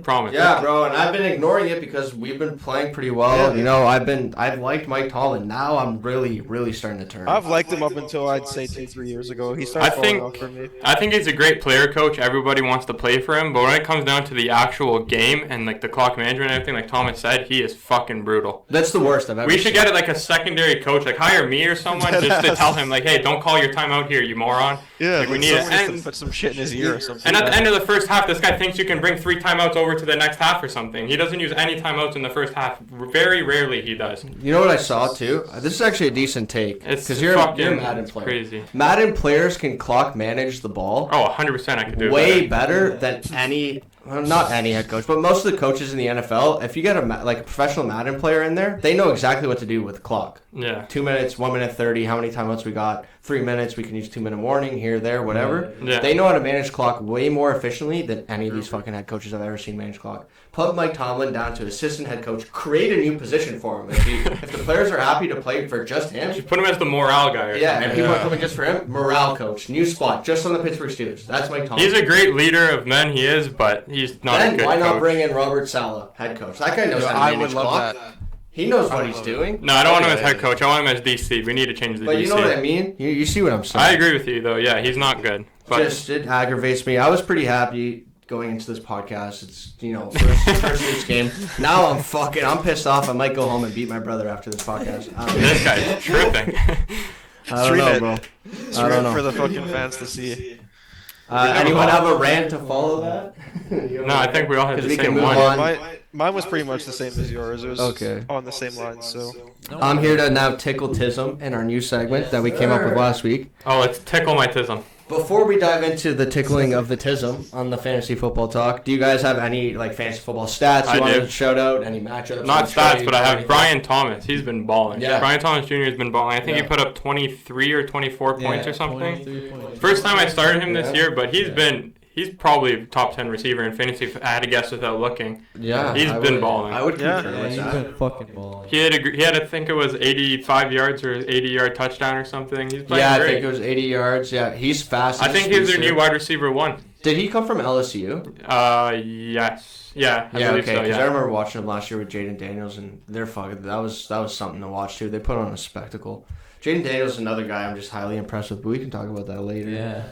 Promise. Yeah, bro, and I've been ignoring it because we've been playing pretty well. Yeah. You know, I've liked Mike Tomlin. Now I'm really starting to turn. I've liked him up until I'd say 2-3 years ago. He started falling off for me. I think he's a great player coach. Everybody wants to play for him, but when it comes down to the actual game and like the clock management and everything, like Thomas said, he is fucking brutal. That's the worst I've ever We should seen. get it like a secondary coach, like hire me or someone just to tell him like, hey, don't call your timeout here, you moron. Yeah, Like, we need it. someone needs to And- put some shit in his ear or something. And at the end of the first half, this guy thinks you can bring 3 timeouts over to the next half or something. He doesn't use any timeouts in the first half. Very rarely he does. You know what I saw too? This is actually a decent take It's because you're fucking a Madden it's player. crazy. Madden players can clock manage the ball Oh, 100% I could do it way better. better than any. Well, not any head coach, but most of the coaches in the NFL. If you get a professional Madden player in there, they know exactly what to do with the clock. Yeah. 2 minutes, 1 minute 30. How many timeouts we got? 3 minutes. We can use 2-minute warning here, there, whatever. Yeah. They know how to manage clock way more efficiently than any of these fucking head coaches I've ever seen manage clock. Put Mike Tomlin down to assistant head coach. Create a new position for him. If the players are happy to play for just him, Just put him as the morale guy or yeah, something. and people are coming just for him. Morale coach, new spot, just on the Pittsburgh Steelers. That's Mike Tomlin. He's a great leader of men, he is, but he's not a Then good why not coach. bring in Robert Saleh, head coach? That guy knows how to I manage would love clock. that. He knows what he's doing. No, I don't want him as head coach. I want him as DC. We need to change the But DC. you know what I mean? You see what I'm saying? I agree with you, though. Yeah, he's not good. But Just it aggravates me. I was pretty happy going into this podcast. It's first week's game. Now I'm pissed off. I might go home and beat my brother after this podcast. this guy's tripping. I don't know, Stream bro. It's I don't know. for the fucking fans to see. Anyone have a rant to follow that? No, I think we all had 'Cause the we can same move one. on. Mine was pretty much the same as yours. It was Okay. on the same lines. So I'm here to now tickle Tism in our new segment that we came up with last week. Oh, it's tickle my tism. Before we dive into the tickling of the Tism on the fantasy football talk, do you guys have any fantasy football stats I you want do. to shout out? Any matchups? Not any stats, trades, but I have anything? Brian Thomas. He's been balling. Yeah. Brian Thomas Jr. has been balling. I think Yeah. he put up 23 or 24 points Yeah, or something. 23 points. First time I started him this Yeah. year, but he's probably a top 10 receiver in fantasy. I had to guess without looking. Yeah, He's I been would- balling. I would Yeah. concur Yeah, with he's that. been fucking balling. He had, I think it was 85 yards or 80-yard touchdown or something. He's playing Yeah, I great. think it was 80 yards. Yeah, he's fast. I he's a think he's their speedster. new wide receiver 1. Did he come from LSU? Yes. Yeah, I Yeah, believe okay. so, Because I yeah. remember watching him last year with Jaden Daniels, and they're fucking. That was something to watch too. They put on a spectacle. Jaden Daniels is another guy I'm just highly impressed with, but we can talk about that later. Yeah.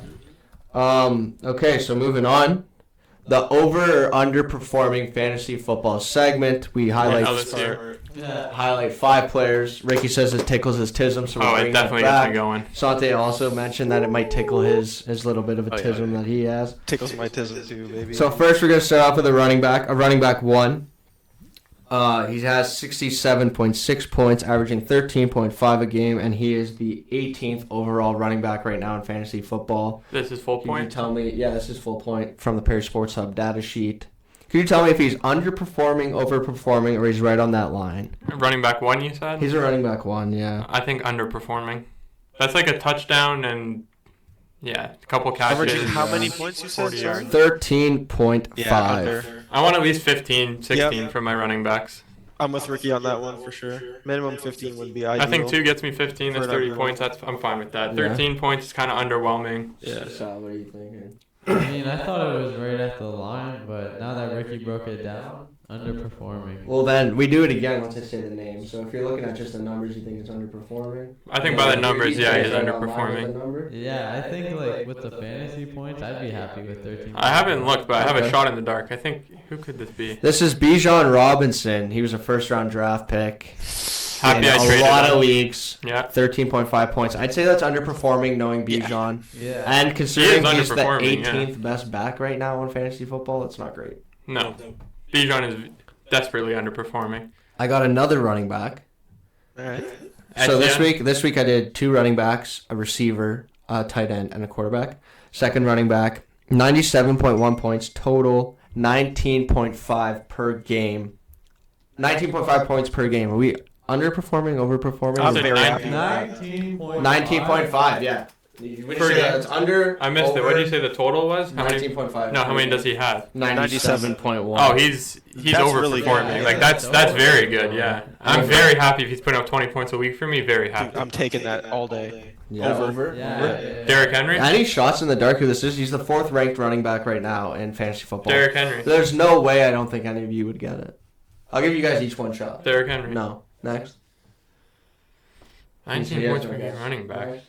Okay, so moving on. The over or underperforming fantasy football segment. We highlight Oh, this year. highlight 5 players. Ricky says it tickles his tism, so we're Oh, it bringing definitely that gets back. me going. Sante also mentioned that it might tickle his little bit of a Oh, yeah, tism yeah. that he has. tickles my tism too, baby. So first we're gonna start off with a running back 1. He has 67.6 points, averaging 13.5 a game, and he is the 18th overall running back right now in fantasy football. This is full Can you point. tell me? Yeah, this is full point from the Perry Sports Hub data sheet. Can you tell me if he's underperforming, overperforming, or he's right on that line? Running back 1, you said? He's a running back 1, yeah. I think underperforming. That's like a touchdown and, yeah, a couple catches. Averaging how many points you said? 40 Sorry? yards. 13.5. Yeah, under. I want at least 15, 16 Yep. for my running backs. I'm with Ricky on that one for sure. Minimum 15 would be ideal. I think 2 gets me 15. That's For 30 that points. I'm fine with that. Yeah. 13 points is kind of underwhelming. Yeah. So, what are you thinking? I mean, I thought it was right at the line, but now that Ricky broke it down, Underperforming. Well, then we do it again once I say the name. So if you're looking at just the numbers, you think it's underperforming? I think by the numbers, yeah, he's Right on line with the underperforming. number? Yeah, I think like with the fantasy points, I'd be happy with 13. I haven't looked, but I have Okay. a shot in the dark. I think, who could this be? This is Bijan Robinson. He was a first-round draft pick. Happy in I a traded lot him. of leagues. Yeah. 13.5 points. I'd say that's underperforming knowing Bijan. Yeah. And considering He is he's the underperforming, yeah. 18th best back right now in fantasy football, it's not great. No. Bijan is desperately underperforming. I got another running back. All right. So Etienne? this week I did 2 running backs, a receiver, a tight end, and a quarterback. Second running back, 97.1 points total, 19.5 per game. 19.5 points per game. Are we underperforming, overperforming? I'm Is it very 19? happy. 19.5. 19.5, yeah. Would Per you say game. it's under? I missed it. What did you say the total was? How many? 19.5. No, how many does he have? 97.1. Oh, he's That's really good. overperforming. Yeah, like that's that's very overperforming. good. Yeah, I'm very happy if he's putting up 20 points a week for me. Very Dude, happy. I'm taking that all day. Yeah, over. Yeah. Derrick Henry. Any shots in the dark who this is? He's the 4th ranked running back right now in fantasy football. Derrick Henry. There's no way I don't think any of you would get it. I'll give you guys each one shot. Derrick Henry. No. Next. 19 He points has per no game guess. running back. I'm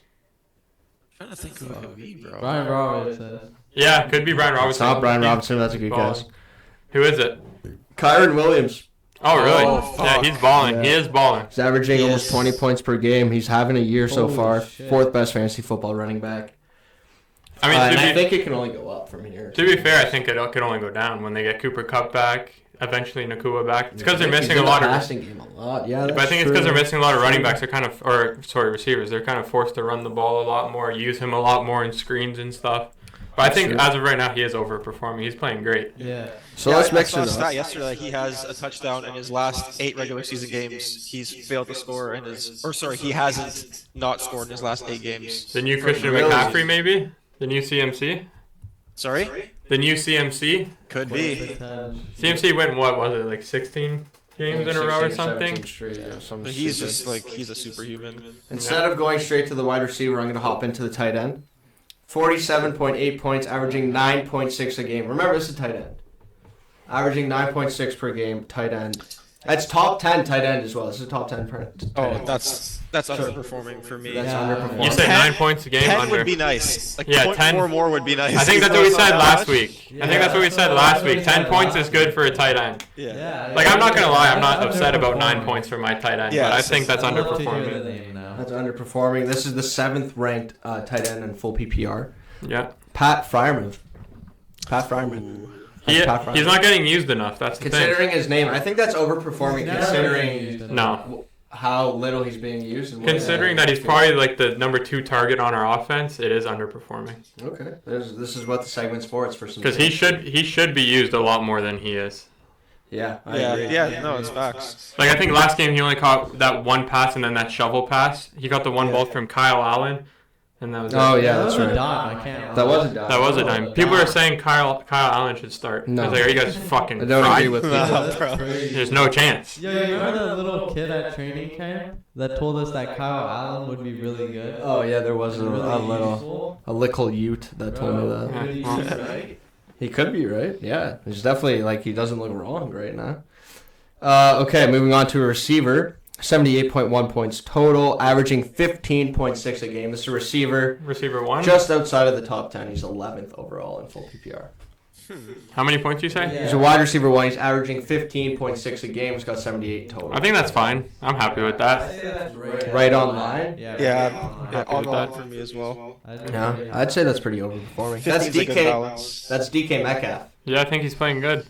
trying to think who it could be, bro. Brian Robinson. Yeah, could be Brian It's Robinson. not Brian He's Robinson. That's a good balling. guess. Who is it? Kyron Williams. Oh, really? Oh, yeah, fuck. he's balling. He Yeah. is balling. He's averaging Yes. almost 20 points per game. He's having a year so Holy far. shit. 4th best fantasy football running back. I mean, And I to, be, think it can only go up from here. to be fair, I think it could only go down when they get Cooper Kupp back. Eventually, Nakua back. It's because they're He's missing in a the lot of. passing game a lot. Yeah, But I think it's because they're missing a lot of running backs. They're kind of, receivers. They're kind of forced to run the ball a lot more, use him a lot more in screens and stuff. But I That's think true. as of right now, he is overperforming. He's playing great. Yeah. So Yeah, let's I mix saw a it stat up. yesterday that he has a touchdown in his last 8 regular season games. He's failed to score in his, or sorry, he hasn't not scored in his last 8 games. The new Christian Really? McCaffrey, maybe? The new CMC? Sorry? The new CMC? Could be. Potential. CMC went, what was it, like 16 games in a row or 16, something? 17 straight, yeah, something But he's stupid. just like, he's a superhuman. Instead of going straight to the wide receiver, I'm going to hop into the tight end. 47.8 points, averaging 9.6 a game. Remember, this is a tight end. Averaging 9.6 per game, tight end. That's top 10 tight end as well. This is a top 10 tight Oh, end. that's underperforming for me. That's Yeah. underperforming. You said 10 9 points a game 10 under. would be nice. Like, Yeah, 0.4 10 more would be nice. I think that's Even what we though it's said not last much. week. I think Yeah. that's what we said last week. 10 points is good for a tight end. Yeah. Like, I'm not going to lie, I'm not That's upset about 9 underperforming. points for my tight end, Yeah, but I it's think just- that's I'd love to hear the underperforming. name now. That's underperforming. This is the 7th ranked tight end in full PPR. Yeah. Pat Fryerman. Pat Fryerman. That's Pat Fryerman. He's not getting used enough, that's the thing. Considering his name, I think that's overperforming Never considering used it. No. how little he's being used. And what- Considering that he's probably like the number 2 target on our offense, it is underperforming. Okay. This is what the segment's for. It's for some. Because he should be used a lot more than he is. Yeah. I Yeah, agree. yeah, no, it's facts. Like I think last game he only caught that one pass and then that shovel pass. He got the one ball from Kyle Allen, and that was Oh it. yeah, that that's was a right. dime. I can't. That was a dime. That was a Oh, dime. the People are dime. saying Kyle Allen should start. No. I was like, are you guys fucking I don't fried? agree with No. people. That's bro. crazy. There's no chance. Yo, you remember that little kid at training camp that told us that Kyle Allen would be really good? Oh yeah, there was a, Really a little useful? a little Ute that told me Bro, that. really Yeah. useful, right? He could be right. Yeah, he's definitely like he doesn't look wrong right now. Okay, moving on to a receiver. 78.1 points total, averaging 15.6 a game. This is a receiver Receiver 1. just outside of the top 10. He's 11th overall in full PPR. How many points you say? Yeah. He's a wide receiver 1. He's averaging 15.6 a game. He's got 78 total. I think that's fine. I'm happy with I that. say that's Right on line? Yeah. Yeah, Happy on with the that. line for me as well. Yeah, I'd say that's pretty overperforming. That's 15's a good DK. balance. That's DK Metcalf. Yeah, I think he's playing good.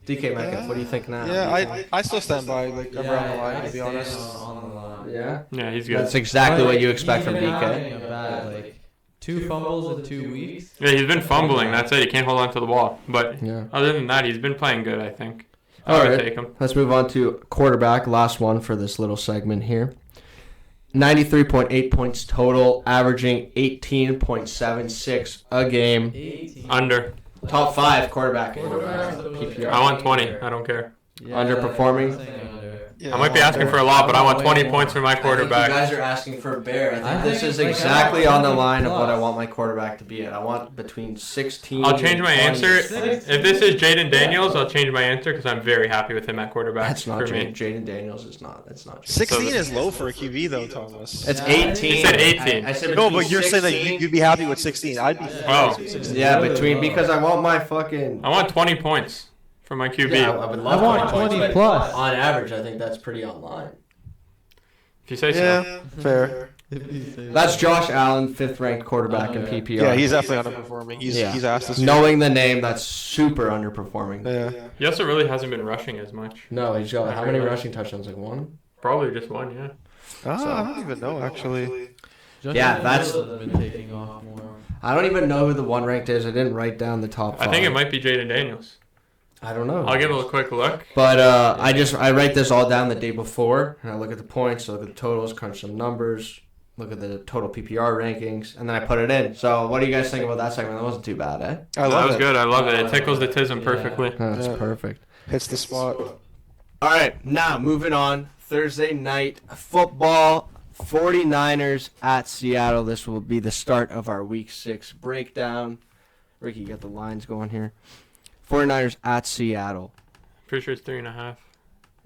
DK Metcalf. What do you think now? Yeah, I still stand by like around the line, to be honest. On the line. Yeah. Yeah, he's good. That's exactly what you He's expect from been having DK. a bad, like, 2 fumbles in 2 weeks. Yeah, he's been fumbling. That's it. He can't hold on to the ball. But Yeah. other than that, he's been playing good, I think. I All would right. take him. Let's move on to quarterback. Last one for this little segment here. 93.8 points total, averaging 18.76 a game. 18. Under. Top 5 quarterback in Quarterbacks are PPR. I want 20. I don't care. Underperforming? I'm saying under. Yeah, I might be asking for a lot, but I want 20 points for my I think you quarterback. guys are asking for a bear. I think this think, is like, exactly I on the want line of 20 what I plus. want my quarterback to be at. I want between 16. I'll change and my 20. answer. If this is Jaden Daniels, I'll change my answer because I'm very happy with him at quarterback. That's not for me. Jaden Daniels. Is not. That's not. Jaden. 16 So- is low for a QB though, Thomas. It's Yeah, 18. He said 18. I said No, between but you're saying that 16 you'd be happy with 16. I'd be Oh. with 16. Yeah, Really between low. because I want my fucking. I want 20 points for my QB. Yeah, I would I love want 20 20 points, plus. but on average, I think that's pretty online. If you say so. Yeah, fair. That's Josh Allen, 5th ranked quarterback in Okay. PPR. Yeah, he's definitely underperforming. He's asked us. Knowing the name, that's super underperforming. Yeah. He also really hasn't been rushing as much. No, he's got how many rushing touchdowns? Like one. Probably just one, yeah. I don't even know actually. Justin Yeah, that's- Fields has been taking off more. I don't even know who the one ranked is. I didn't write down the top I five. think it might be Jaden Daniels. I don't know. I'll give it a quick look. But I write this all down the day before, and I look at the points, look at the totals, crunch some numbers, look at the total PPR rankings, and then I put it in. So what do you guys think about that segment? That wasn't too bad, eh? I That love was it. good. I love it. It tickles the tism perfectly. That's Yeah. perfect. Hits the spot. All right, now moving on. Thursday night football. 49ers at Seattle. This will be the start of our Week 6 breakdown. Ricky, get the lines going here. 49ers at Seattle. Pretty sure it's 3.5.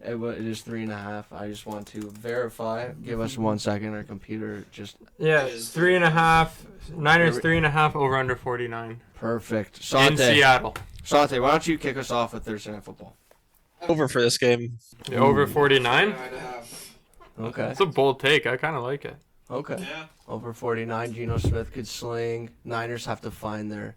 It is 3.5. I just want to verify. Give us 1 second. Our computer just Yeah, 3.5. Niners 3.5 over under 49. perfect. In Sante, Seattle. Sante, why don't you kick us off with Thursday night football? Over for this game. Yeah, over 49. 9.5. Okay. That's a bold take. I kind of like it. Okay. Yeah. Over 49. Geno Smith could sling. Niners have to find their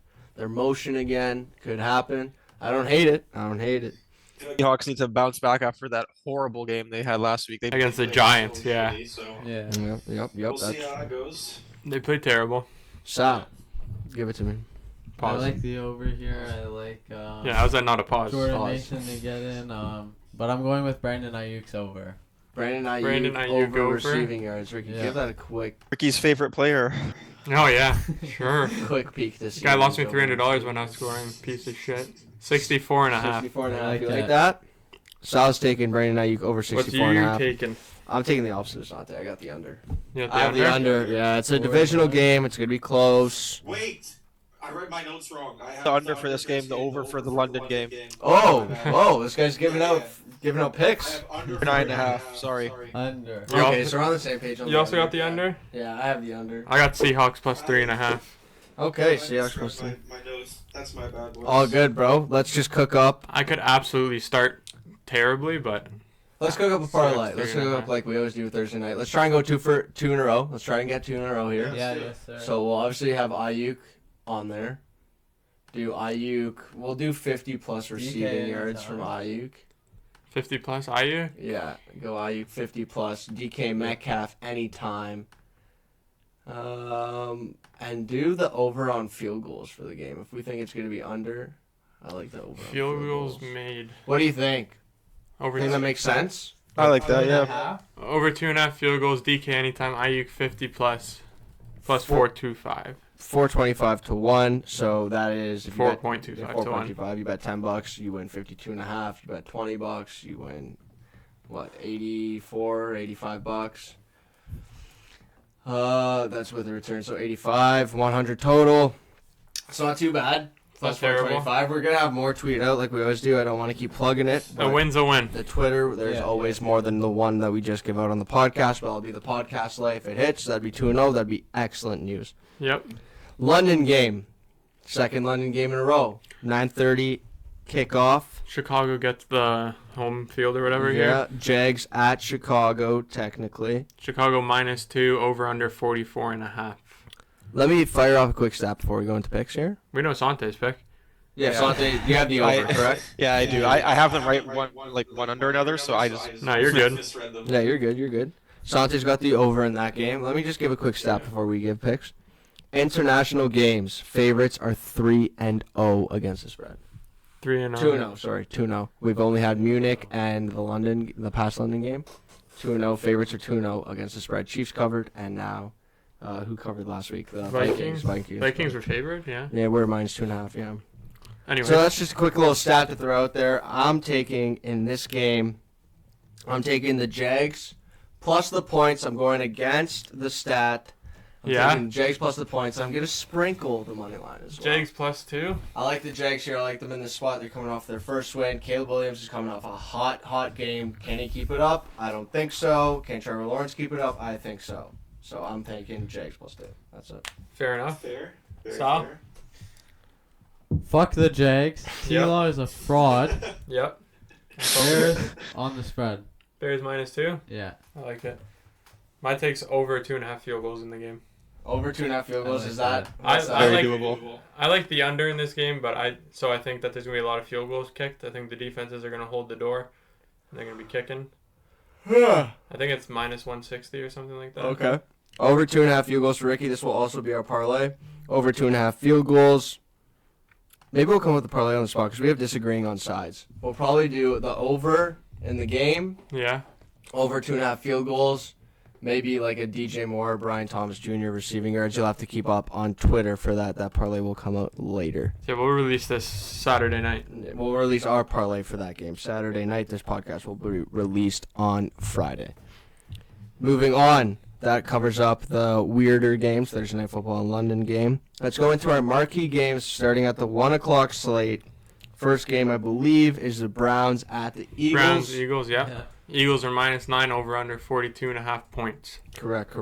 motion again. Could happen. I don't hate it. I don't hate it. Seahawks need to bounce back after that horrible game they had last week. They Against the Giants, yeah. So Yeah. Yep. we'll see That's how it goes. They played terrible. Sal. Give it to me. I Pause. like the over here. I like Yeah, how's that not a pause? Jordan Pause. Mason to get in. But I'm going with Brandon Ayuk's over. Brandon Brandon Ayuk Ayuk over over. receiving yards. Ricky, Yeah. give that a quick Ricky's favorite player. Oh, yeah. Sure. peek to see. This guy lost me who's $300 over. when I was scoring. Piece of shit. 64.5. 64 and a half. I like You like that. that? Sal's taking Brandon Ayuk over What's 64 and a you half. taking? I'm taking the opposite of Sante. I got the under. You got I have the under. Yeah, it's a divisional game. It's going to be close. Wait, I read my notes wrong. I have The under for this game, the over for the London game. Oh, this guy's giving out I picks. have under 9.5, sorry. Under. You Okay, also- so we're on the same page. On You also got the under? Yeah, I have the under. I got Seahawks plus 3.5. Okay, I Seahawks misread plus three. my notes. That's my bad. Boys. All good, bro. Let's just cook up. I could absolutely start terribly, but Let's cook up a parlay. Seahawks Let's three cook and a up half. like we always do Thursday night. Let's try and go two in a row. Let's try and get 2 in a row here. Yeah, yes, sir. So we'll obviously have Ayuk on there. Do Ayuk. We'll do 50 plus receiving DK yards from anytime. Ayuk. 50 plus Ayuk. Yeah, go Ayuk 50 plus. DK Metcalf anytime. And do the over on field goals for the game. If we think it's going to be under, I like the over. on Field goals made. What do you think? Over Think that makes sense? I like that, Under the yeah. half? over 2.5 field goals. DK anytime. Ayuk 50 plus. Plus 425. 425 to 1. So that is if you bet- 4.25 to 1. 4.25. You bet $10, you win 52 and a half. You bet $20, you win what? 84, 85 bucks. That's with the return. So 85, 100 total. It's not too bad. Plus Not terrible. 425. We're gonna have more tweet out like we always do. I don't want to keep plugging it. A but win's a win. The Twitter, there's Yeah. always more than the one that we just give out on the podcast. But I'll be the podcast life. If it hits, that'd be 2-0. That'd be excellent news. Yep. London game. Second London game in a row. 9:30 kickoff. Chicago gets the home field or whatever here. Yeah, Jags at Chicago, technically. Chicago -2. Over under 44.5. Let me fire off a quick stat before we go into picks here. We know Sante's pick. Yeah, Yeah. Sante, you have the over, correct? Yeah, I do. I have them right one under another, so I just No, you're good. Misread them. Yeah, you're good, you're good. Sante's got the over in that game. Let me just give a quick stat before we give picks. International games, favorites are 3-0 against the spread. 3-0. 2-0, sorry, 2-0. We've only had Munich and the past London game. 2-0, favorites are 2-0 against the spread. Chiefs covered, and now, who covered last week? The Vikings. Vikings. Vikings were favored, yeah. Yeah, we're -2.5, yeah. Anyway, So that's just a quick little stat to throw out there. I'm taking in this game I'm taking the Jags plus the points. I'm going against the stat. I'm taking Jags plus the points. I'm going to sprinkle the money line as well. Jags +2. I like the Jags here. I like them in this spot. They're coming off their first win. Caleb Williams is coming off a hot game. Can he keep it up? I don't think so. Can Trevor Lawrence keep it up? I think so. So I'm taking Jags +2. That's it. Fair enough. Fair. Very Sal? fair. Fuck the Jags. T-Law is a fraud. Yep. Bears on the spread. Bears -2. Yeah. I like it. My take's over 2.5 field goals in the game. Over 2.5 field goals. like Is that? that. what's I that? like doable. I like the under in this game, but I think that there's gonna be a lot of field goals kicked. I think the defenses are gonna hold the door. And they're gonna be kicking. I think it's -160 or something like that. Okay. Over 2.5 field goals for Ricky. This will also be our parlay. Over 2.5 field goals. Maybe we'll come with the parlay on the spot because we have disagreeing on sides. We'll probably do the over in the game. Yeah. Over 2.5 field goals. Maybe like a DJ Moore, Brian Thomas Jr. receiving yards. You'll have to keep up on Twitter for that. That parlay will come out later. Yeah, we'll release this Saturday night. We'll release our parlay for that game Saturday night. This podcast will be released on Friday. Moving on. That covers up the weirder games, Thursday Night Football and London game. Let's go into our marquee games starting at the 1 o'clock slate. First game, I believe, is the Browns at the Eagles. Browns, Eagles, yeah. Eagles are -9 over under 42.5 points. Correct.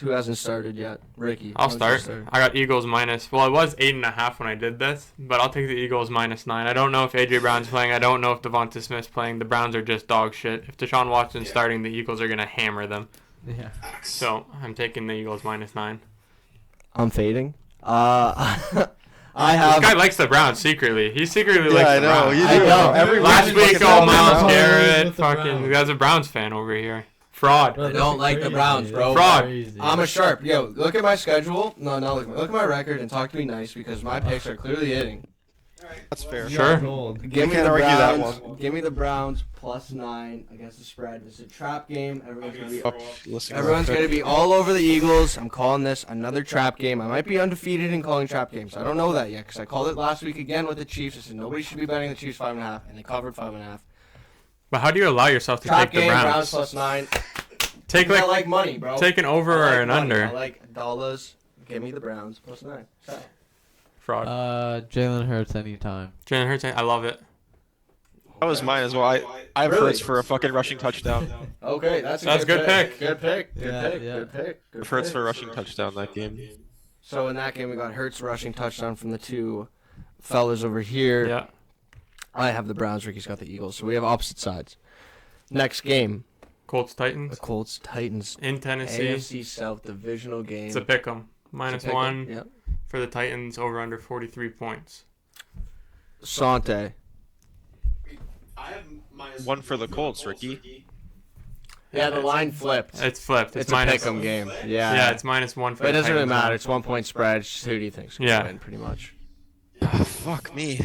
Who hasn't started yet? Ricky. I'll why don't you start. I got Eagles well, it was 8.5 when I did this, but I'll take the Eagles -9. I don't know if AJ Brown's playing. I don't know if Devonta Smith's playing. The Browns are just dog shit. If Deshaun Watson's starting, the Eagles are gonna hammer them. Yeah. So I'm taking the Eagles -9. I'm fading. I This have. guy likes the Browns secretly. He secretly Yeah, likes I the know. Browns. You I do. know. Every Last week week, fucking all talking Miles about- Garrett, with the fucking. Browns. You guys a Browns fan over here. Fraud. Bro, I don't that's like the crazy. Browns, bro. That's Fraud. crazy. I'm a sharp. Yo, look at my schedule. No, look at my record and talk to me nice because my picks are clearly hitting. That's fair. You Sure. got gold. Give me can't the argue that Browns. one. Give me the Browns +9 against the spread. This is a trap game. Everyone's gonna be all over the Eagles. I'm calling this another trap game. I might be undefeated in calling trap games. I don't know that yet because I called it last week again with the Chiefs. I said nobody should be betting the Chiefs 5.5, and they covered 5.5. But how do you allow yourself to Trap take the game, Browns? +9. Take I like like money, bro. take an over I like or an money. under. I like dollars. Give me the Browns +9. Sorry. Fraud. Jalen Hurts anytime. Jalen Hurts. I love it. That was mine as well. I have Really? Hurts for a fucking rushing touchdown. Okay, that's That's good good pick. Good pick. Good Yeah, pick. yeah. Good pick. Good Hurts pick. for a rushing touchdown that game. So in that game, we got Hurts rushing touchdown from the two fellas over here. Yeah. I have the Browns. Ricky's got the Eagles. So we have opposite sides. Next game, Colts the Titans Colts Titans. in Tennessee. AFC South divisional game. It's a pick 'em. It's a pick 'em. -1 Yep. for the Titans over under 43 points. Sante. I have One for the Colts, Ricky. Yeah, the line flipped. It's flipped. It's It's a minus. pick 'em game. Yeah. Yeah, it's -1 for But it the doesn't really Titans. matter. It's 1 point spread. It's just who do you think's going to Yeah. win, pretty much? Fuck me.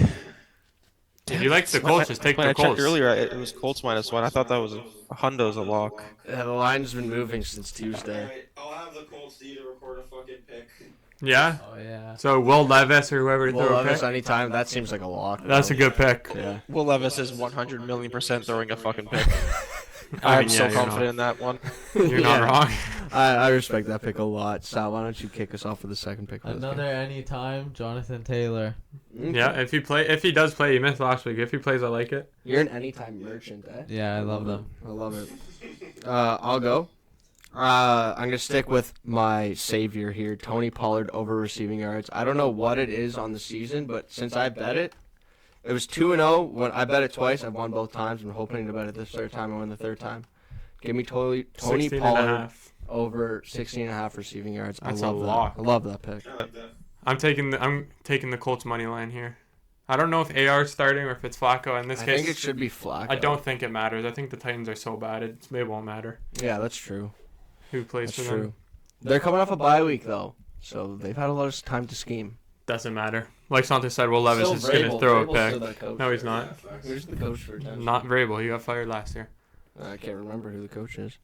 If you like the Colts, just take when the I checked Colts. earlier, it was Colts -1. I thought that was a Hundo's a lock. Yeah, the line's been moving since Tuesday. Alright, I'll have the Colts D to record a fucking pick. Yeah. Oh yeah. So Will Levis or whoever to Will throw a Levis pick. anytime. That seems like a lock. That's a good pick. Yeah. Will Levis is 100,000,000% throwing a fucking pick. I I'm mean, so yeah, confident in that one. You're not Yeah. wrong. I respect that pick a lot. Sal, why don't you kick us off with the second pick? For this Another anytime, Jonathan Taylor. game? Yeah, if he does play, he missed last week. If he plays, I like it. You're an anytime merchant, eh? Yeah, I love them. I love it. I'll go. I'm gonna stick with my savior here, Tony Pollard over receiving yards. I don't know what it is on the season, but since I bet it, it was 2-0 when I bet it twice. I've won both times. I'm hoping to bet it this third time. I win the third time. Give me Tony 16 Pollard and a half. over 16.5 receiving yards. That's I a love that. lot. I love that pick. I like that. I'm taking the Colts money line here. I don't know if AR is starting or if it's Flacco. In this I case, think it should be Flacco. I don't think it matters. I think the Titans are so bad it won't matter Yeah, that's true. who plays That's for them. true. They're coming off a bye week though, so they've had a lot of time to scheme. Doesn't matter. Like Santa said, Will Levis is going to throw a pick. No, he's not. Who's the coach for Tennessee? Not Vrabel. He got fired last year. I can't remember who the coach is.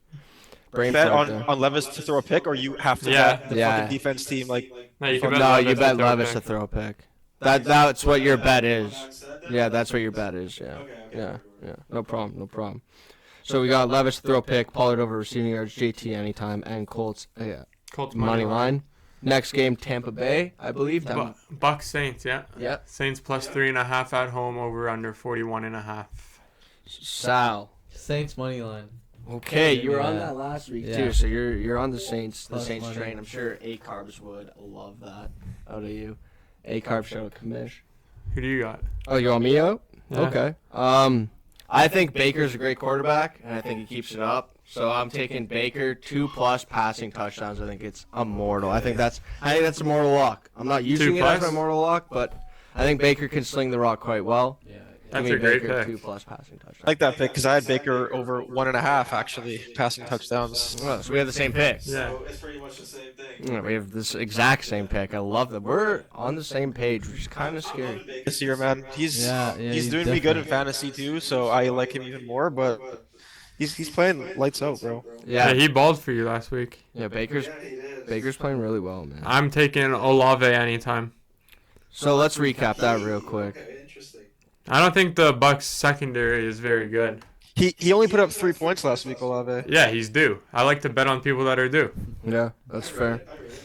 Brain Bet fart on, there. on Levis to throw a pick, or you have to Yeah. bet the Yeah. fucking defense team like No, you can bet No, Levis you to bet throw a Levis to pick. throw a pick. That's what your bet is. Max said that? Yeah, that's what your bet is. Yeah. Okay, okay. Yeah. Yeah. No problem. No problem. So we got Levis throw pick, Pollard over receiving yards, JT anytime, and Colts Colts money line. Next game, Tampa Bay, I believe. Bucks Saints, yeah. Yeah. Saints plus 3.5 at home, over under 41.5. Sal. Saints money line. Okay, you were on Yeah. that last week Yeah. too, so you're on the Saints Plus money. train. I'm sure A-Carbs would love that out of you. A-Carb show commish. Who do you got? Oh, you want me out? Yeah. Okay. I think Baker's a great quarterback, and I think he keeps it up. So I'm taking Baker 2+ passing touchdowns. I think it's immortal. I think that's a mortal lock. I'm not using it as 2+? my mortal lock, but I think Baker can sling the rock quite well. Yeah. That's Give a me great Baker, pick. 2+ passing touchdowns. I like that pick because I had Baker over 1.5 actually passing touchdowns. Oh, so we have the same pick. Yeah. So it's pretty much the same thing. Yeah, we have this exact same pick. I love that. We're on the same page, which is kind of scary. This year, man, he's he's doing me good in different. fantasy too, so I like him even more. But he's playing lights out, bro. Yeah, Yeah, he balled for you last week. yeah. Baker's Yeah, he did. Baker's playing really well, man. I'm taking Olave anytime. So let's recap that real quick. Okay, interesting. I don't think the Bucks secondary is very good. He only put up 3 points last week, Olave. Yeah, he's due. I like to bet on people that are due. Yeah, that's fair. I read it.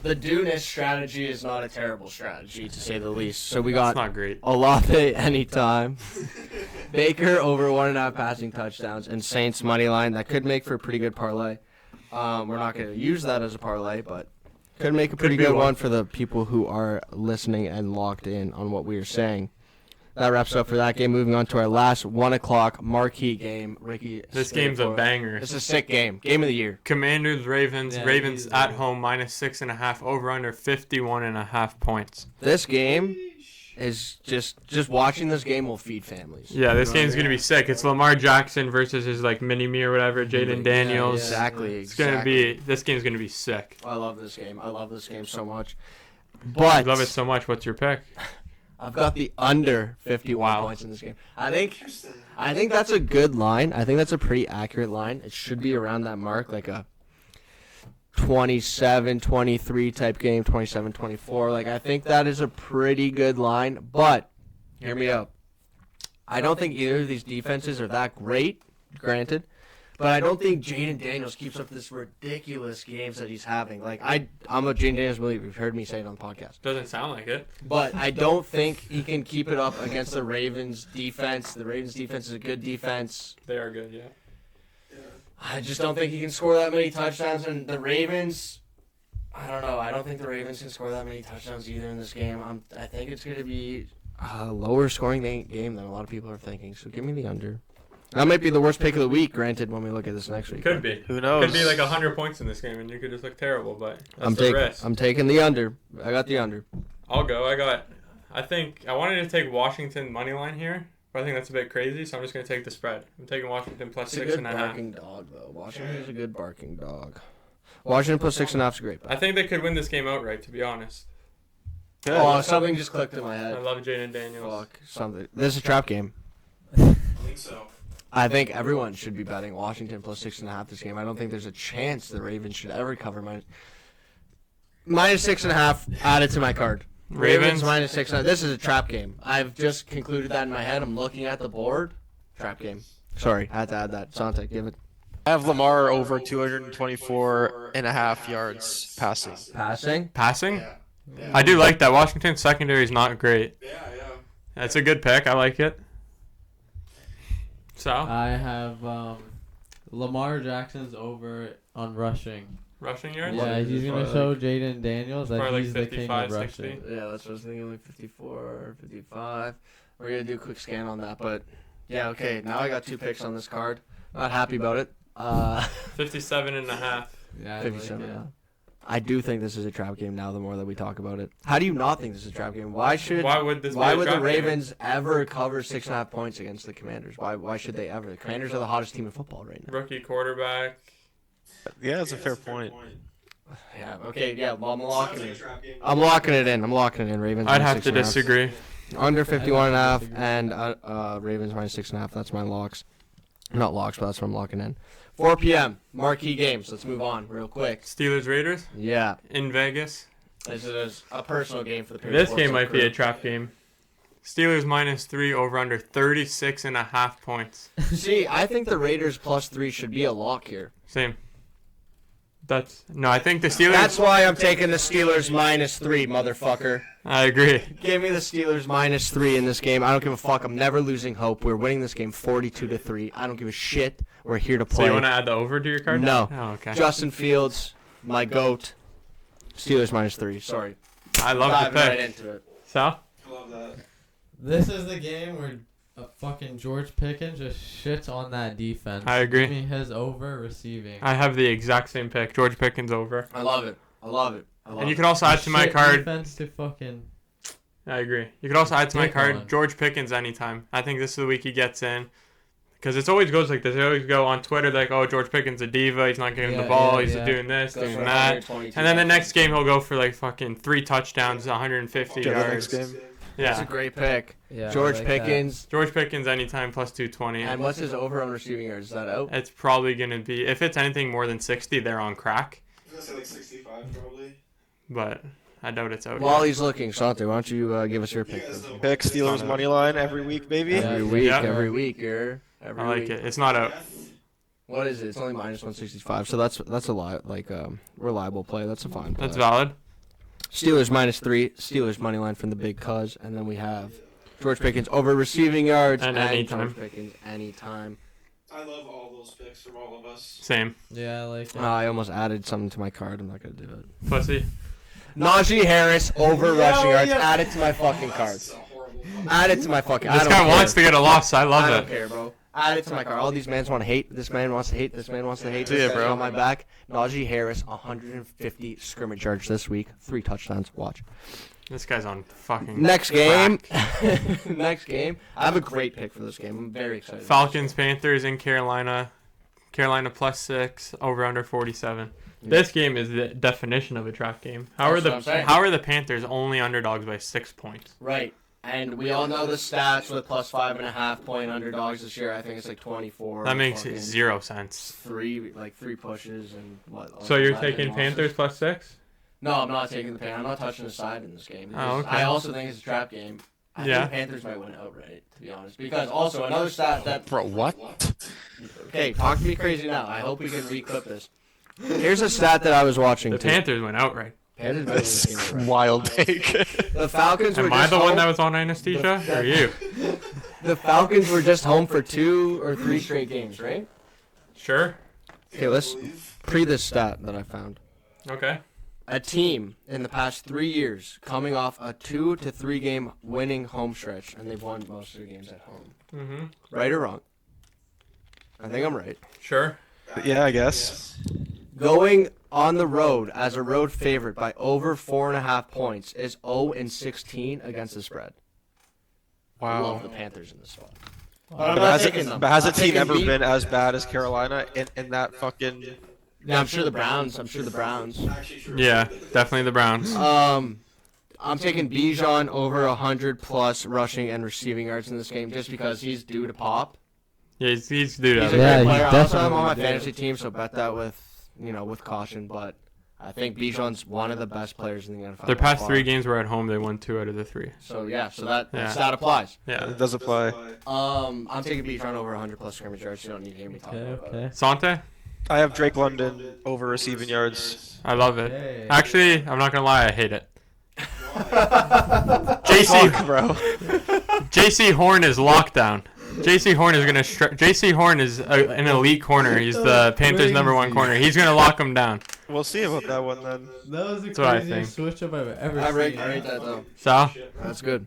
The Dunas strategy is not a terrible strategy, to say the least. So we It's got not great. Olave anytime, Baker over 1.5 passing touchdowns, and Saints money line. That could make for a pretty good parlay. We're not going to use that as a parlay, but could make a pretty be good one. one for the people who are listening and locked in on what we are saying. That wraps up for that game. Moving on to our last 1 o'clock marquee game. Ricky, This stay game's a for it. banger. It's a sick game. Game of the year. Commanders, Ravens. Yeah, Ravens easy. at home minus 6.5, over under 51.5 points. This game is just watching this game will feed families. Yeah, this game's gonna be sick. It's Lamar Jackson versus his like mini me or whatever, Jaden Daniels. yeah. Exactly. It's gonna be. This game's gonna be sick. I love this game. I love this game so much. I But love it so much. What's your pick? I've got the under 51 Wow. points in this game. I think Interesting. that's a good line. I think that's a pretty accurate line. It should be around that mark, like a 27-23 type game, 27-24. Like I think that is a pretty good line. But hear me out. I don't think either of these defenses are that great, granted. But I don't think Jaden Daniels keeps up this ridiculous games that he's having. Like I'm a Jaden Daniels believer. You've heard me say it on the podcast. Doesn't sound like it. But I don't think he can keep it up against the Ravens defense. The Ravens defense is a good defense. They are good, yeah. I just don't think he can score that many touchdowns. And the Ravens, I don't know. I don't think the Ravens can score that many touchdowns either in this game. I think it's going to be a lower scoring game than a lot of people are thinking. So give me the under. That might be the worst pick of the week, granted, when we look at this next week. Could be. Who knows? Could be like 100 points in this game, and you could just look terrible. But that's I'm the taking risk. I'm taking the under. I got the under. I'll go. I think I wanted to take Washington money line here, but I think that's a bit crazy, so I'm just gonna take the spread. I'm taking Washington plus It's a good 6.5. barking dog, though. Washington is a good barking dog. Washington plus 6.5 is a great bet. I think they could win this game outright, to be honest. Oh, something just clicked in my I head. love Jaden Daniels. Fuck, something. This is a trap game. I think so. I think everyone should be betting Washington plus 6.5 this game. I don't think there's a chance the Ravens should ever cover minus 6.5. Added to my card. Ravens? minus 6.5. This is a trap game. I've just concluded that in my head. I'm looking at the board. Trap game. Sorry, I had to add that. Sante, give it. I have Lamar over 224.5 yards passing. Passing. Passing? Yeah. I do like that. Washington's secondary is not great. Yeah, yeah. That's a good pick. I like it. So, I have Lamar Jackson's over on rushing. rushing yards? Yeah, he's gonna Probably show Jaden Daniels that Probably he's like the king 55, of rushing. 60. Yeah, that's what I was thinking. Like 54, 55. We're going to do a quick scan on that. But, yeah, okay. Now I got 2 picks on this card. Not happy about it. 57.5. Yeah, I like 57. it. I do think this is a trap game now the more that we talk about it. How do you not think this is a trap game? Why Would this be why a would the trap game? Ravens ever cover 6.5 points against the Commanders? Why should they ever? The Commanders are the hottest team in football right now. Rookie quarterback. Yeah, that's a fair point. Yeah, okay, yeah, well, I'm locking it. Trap game. I'm locking it in. I'm locking it in. Ravens. I'd minus have to 6.5. disagree. Under 51.5 disagree. and Ravens minus 6.5. That's my locks. Not locks, but that's what I'm locking in. 4 p.m. Marquee games. Let's move on real quick. Steelers Raiders Yeah, in Vegas. this is a personal game for the. This game might be a trap game. Steelers -3 over under 36.5 points. See, I think the Raiders +3 should be a lock here. Same. I think the Steelers. That's why I'm taking the Steelers -3, motherfucker. I agree. Give me the Steelers -3 in this game. I don't give a fuck. I'm never losing hope. We're winning this game 42-3. I don't give a shit. We're here to So play. you want to add the over to your card? No. Oh, okay. Justin Fields, my goat. Steelers -3. Sorry. I love the Diving pick. right into it. Sal? I love that. This is the game where fucking George Pickens just shits on that defense. I agree. Give me his over receiving. I have the exact same pick. George Pickens over. I love it. I love it. I love And you it. can also add to my Shit card. defense to fucking. I agree. You could also add to my Pick card one. George Pickens anytime. I think this is the week he gets in. Because it always goes like this. They always go on Twitter like, oh, George Pickens a diva. He's not getting the Yeah, ball. yeah, He's yeah. doing this, Goes doing for that. 122 And then the yards. next game he'll go for like fucking 3 touchdowns, 150 Yeah, the next yards. game. That's a Yeah. great pick. Yeah, George I like that. Pickens. George Pickens anytime plus 220. And what's his over on receiving yards? Is that out? It's probably going to be, if it's anything more than 60, they're on crack. I was gonna say like 65 probably. But I doubt it's out. While he's looking, Sante, why don't you give us your You pick? guys know. Pick Steelers money line every week, baby. Yeah. Every week, Yeah. every week, every I like week. it. It's not out. What is it? It's only -165, so that's a reliable play. That's a fine play. That's valid. Steelers -3. Steelers money line from the big cuz, and then we have George Pickens over receiving yards And anytime. George Pickens anytime. I love all those picks from all of us. Same. Yeah, I like it. I almost added something to my card. I'm not gonna do it. Pussy. Najee Harris over rushing yards. yeah. Add it to my fucking card. That's a horrible. Add it to my fucking. I This don't guy care. wants to get a loss. I love I don't it. care, bro. Add it to my card. All these mans want to hate. This man wants to hate. This man wants to hate. Yeah, This guy's bro. on my back. Najee Harris, 150 scrimmage yards this week. 3 touchdowns. Watch. This guy's on fucking Next game. crack. Next game. I have a great pick for this game. I'm very excited. Falcons, Panthers in Carolina. Carolina +6 over under 47. This game is the definition of a trap game. How That's what I'm saying. are the Panthers only underdogs by 6 points? Right. And we all know the stats with +5.5 point underdogs this year. I think it's like 24. That makes fucking zero sense. 3 pushes and what? So you're 11 taking losses. Panthers +6? No, I'm not taking the Panthers. I'm not touching the side in this game. Oh, because okay. I also think it's a trap game. I Yeah. think Panthers might win outright, to be honest. Because also another stat that. Bro, what? Okay, talk to me crazy now. I hope we can reclip this. Here's a stat that I was watching. The too. Panthers went outright. Panthers might win this game outright. Wild take. The Falcons were Am I just the one home- that was on anesthesia? Or you? The Falcons were just home for 2 or 3 straight games, right? Sure. Okay, let's pre this stat that I found. Okay. A team in the past 3 years coming off a 2 to 3 game winning home stretch, and they've won most of their games at home. Mm-hmm. Right or wrong? I think I'm right. Sure. Yeah, I guess. Going on the road as a road favorite by over 4.5 points is 0-16 against the spread. I love the Panthers in this spot. But I'm But not has, taking them. but has a I'm team taking ever B- been as bad as Carolina in that fucking? Yeah, I'm sure the Browns. Actually, true. Yeah, definitely the Browns. I'm taking Bijan over 100 plus rushing and receiving yards in this game just because he's due to pop. Yeah, he's dude. He's a Yeah, great he's player. I also have him on my definitely fantasy team, so bet that with caution. But I think Bijan's one of the best players in the NFL. Their by past far. 3 games were at home. They won 2 out of the 3. So yeah, so that Yeah. stat applies. Yeah. It does apply. I'm taking Bijan over 100 plus scrimmage yards. You don't need to hear me talk Okay, about it. okay. Sante? I have Drake London over receiving yards. I love it. Hey. Actually, I'm not gonna lie, I hate it. Fuck, JC bro. JC Horn is lockdown. JC Horn is gonna. JC Horn is an elite corner. He's the Panthers' number 1 corner. He's gonna lock him down. We'll see about that one then. That was the That's what I craziest think. switch up I've ever I seen. rate that though. Sal, That's good.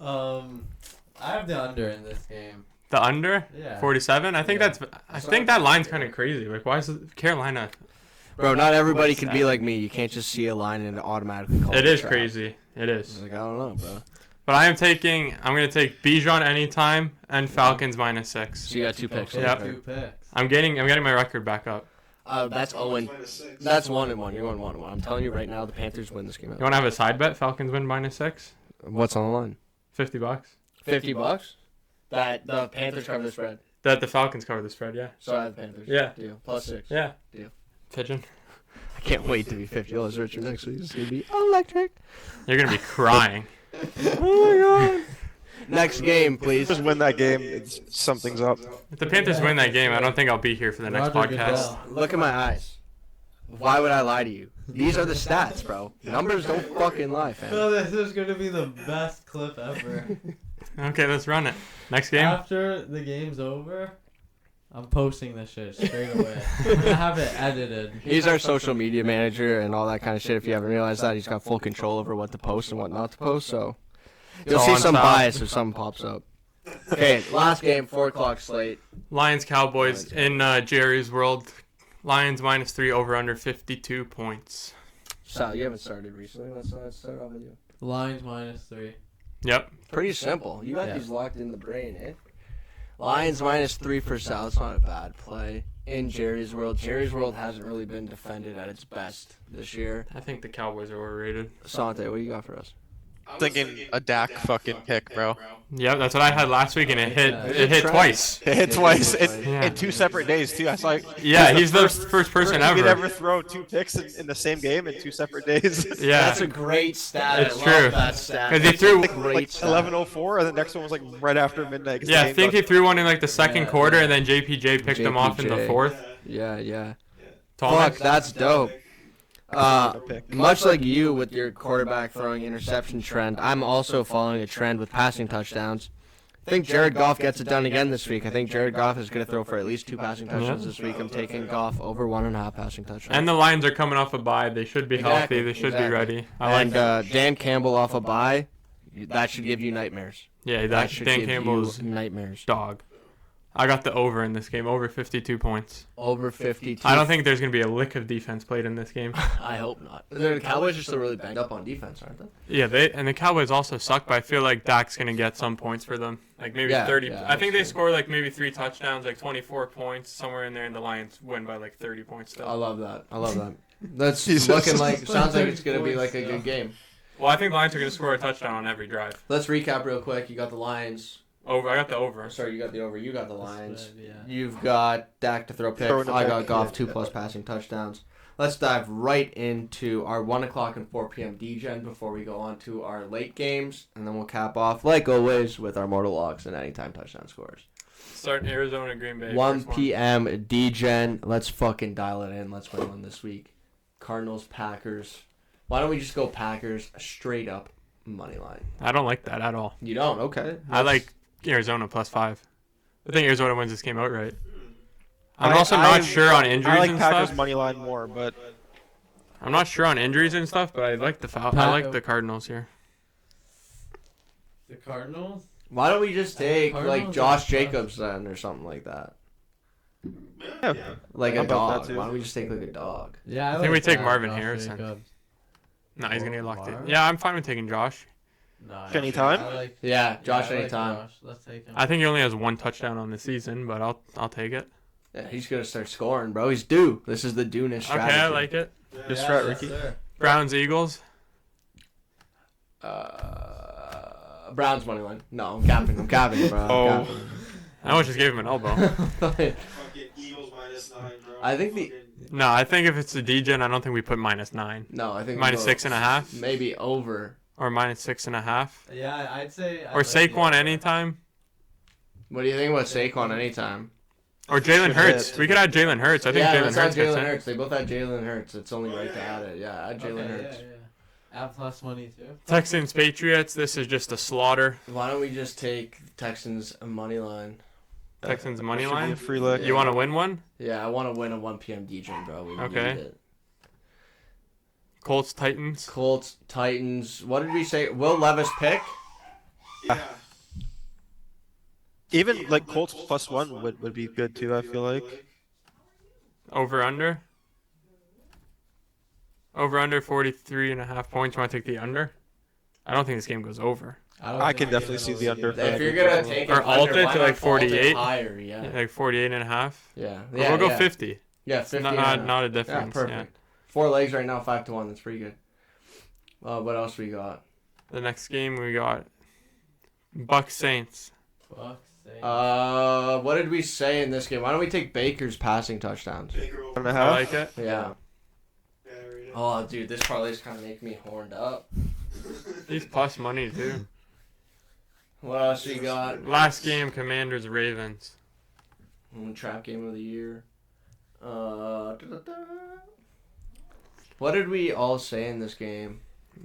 I have the under in this game. the under Yeah. 47. I think Yeah. I think that line's kind of crazy. Like, why is Carolina? Bro, not everybody can be like me. You can't just see a line and automatically call It a is trap. crazy. It It's is. like I don't know, bro. But I'm gonna take Bijan anytime and Falcons -6. So you got 2 picks. Yep. Two picks. I'm getting my record back up. That's Owen. That's 1-1. You're going 1-1. I'm telling you right now, the Panthers win this game. You want to have a side bet? Falcons win -6. What's on the line? $50. $50. That the Panthers cover the spread. That the Falcons cover the spread. Yeah. So I have the Panthers. Yeah. Deal. +6. Yeah. Deal. Pigeon. I can't wait to be $50 richer next week. It's gonna be electric. You're gonna be crying. Oh my god. Next game, please. Just win that game. Something's up. If the Panthers win that game, I don't think I'll be here for the next Roger podcast. Goodell. Look at my eyes. Why would I lie to you? These are the stats, bro. Numbers don't fucking lie, fam. Oh, this is gonna be the best clip ever. Okay, let's run it. Next game. After the game's over, I'm posting this shit straight away. I'm gonna have it edited. He's our social media manager and all that kind of shit. If you haven't realized that, he's got full control over what to post and what not to post. So you'll all see on some top. bias if something pops up. Okay, last game, 4 o'clock slate. Lions Cowboys in Jerry's world. Lions -3 over under 52 points. Sal, you haven't started recently. Let's start off with you. Lions -3. Yep. Pretty simple. You got Yeah. these locked in the brain, eh? Lions -3 for Sal. It's not a bad play. In Jerry's world. Jerry's world hasn't really been defended at its best this year. I think the Cowboys are overrated. Sante, what do you got for us? Thinking a Dak fucking pick, bro. Yep, that's what I had last week, and it hit. Yeah. It hit Try. twice. It hit twice Yeah. in 2 separate days too. I saw. Yeah, he's the first person He could ever. ever throw 2 picks in the same game in 2 separate days. Yeah. That's a great stat. It's I true. love that stat. 'Cause he threw- That's a great like stat. 11:04, and the next one was like right after midnight. 'cause Yeah, the I think game he threw one in like the second Yeah. quarter, and then JPJ picked him off in the JPJ. fourth. Yeah. Thomas. Fuck, that's dope. got a pick. Much like you with your quarterback throwing interception trend, I'm also following a trend with passing touchdowns. I think Jared Goff gets it done again this week. I think Jared Goff is going to throw for at least 2 passing touchdowns this week. I'm taking Goff over 1.5 passing touchdowns. And the Lions are coming off a bye. They should be healthy. They should be ready. I like that. Dan Campbell off a bye. That should give you nightmares. Yeah, That that should Dan give Campbell's you nightmares. dog. I got the over in this game, over 52 points. Over 52. I don't think there's going to be a lick of defense played in this game. I hope not. The Cowboys are still really banged up on defense, aren't they? Yeah, the Cowboys also suck, but I feel like Dak's going to get some points for them. Like maybe Yeah, 30. yeah, I think they that's score like maybe 3 touchdowns, like 24 points, somewhere in there, and the Lions win by like 30 points I still. love that. That's Jesus. looking like, sounds like it's going to be like a good game. Well, I think the Lions are going to score a touchdown on every drive. Let's recap real quick. You got the Lions. Over. I got the over. Sorry, you got the over. You got the Lions. Split, yeah. You've got Dak to throw picks. Throwing a I pick, got Goff yeah. 2+ passing touchdowns. Let's dive right into our 1 o'clock and 4 p.m. D-Gen before we go on to our late games, and then we'll cap off, like always, with our Mortal Locks and anytime touchdown scores. Starting Arizona, Green Bay. 1 first one. p.m. D-Gen. Let's fucking dial it in. Let's win one this week. Cardinals, Packers. Why don't we just go Packers straight up money line? I don't like that at all. You don't? Okay. I like Arizona +5. I think Arizona wins this game outright. I'm I- also I- not sure on injuries I like and Packers stuff. money line more, but I'm not sure on injuries and stuff, but I like the I like the Cardinals here. The Cardinals? Why don't we just take Cardinals like are Josh tough. Jacobs then or something like that? yeah. Like How a about dog. that, too? Why don't we just take like a dog? Yeah, I think we take that, Marvin Josh Harrison. Jacobs. No, he's gonna get locked in. Lamar? Yeah, I'm fine with taking Josh. No, Anytime? I like, Yeah, Josh I like anytime. Josh. Let's take him. I think he only has 1 touchdown on the season, but I'll take it. Yeah, he's gonna start scoring, bro. He's due. This is the due-ness strategy. Okay, I like it. Just strat, yes, Ricky. sir. Browns, Eagles. Browns money line. No, I'm capping, bro. I'm Oh. capping. I almost just gave him an elbow. Fucking Eagles -9, bro. I think the- Fucking- No, I think if it's the D-Gen, I don't think we put -9 No, I think we minus go 6.5 Maybe over. or -6.5 Yeah, I'd say. or Saquon anytime What do you think about Saquon anytime? or Jalen Should Hurts. hit. We could add Jalen Hurts. I think yeah, Jalen let's add Hurts gets Jalen in. Hurts. They both had Jalen Hurts. It's only right to add it. Yeah, add Jalen Okay, Hurts. yeah. Add plus money too. Texans, Patriots. This is just a slaughter. Why don't we just take Texans money line? Texans money Should be a line. free look. You want to win one? Yeah, I want to win a 1 p.m. DJ, bro. We Okay. need it. Colts, Titans. Colts, Titans. What did we say? Will Levis pick? Yeah. Even like Colts +1 would be good too. I feel like. Over under. Over under 43.5 points. You want to take the under? I don't think this game goes over. I can definitely see the under. If you're gonna take Or it alt under, it why to, not like, alt it 48? higher, yeah. Like 48.5. Yeah. Or we'll go yeah. 50. Yeah, 50. Not a Yeah, difference. Yeah, perfect. 4 legs right now, 5-1. That's pretty good. What else we got? The next game we got Bucks Saints. Fuck's sake. What did we say in this game? Why don't we take Baker's passing touchdowns? Baker over. 1.5. I like it. Yeah. Yeah, read it. Oh, dude, this parlay's kind of making me horned up. He's plus money too. What else we got? Last game, Commanders Ravens. Trap game of the year. What did we all say in this game?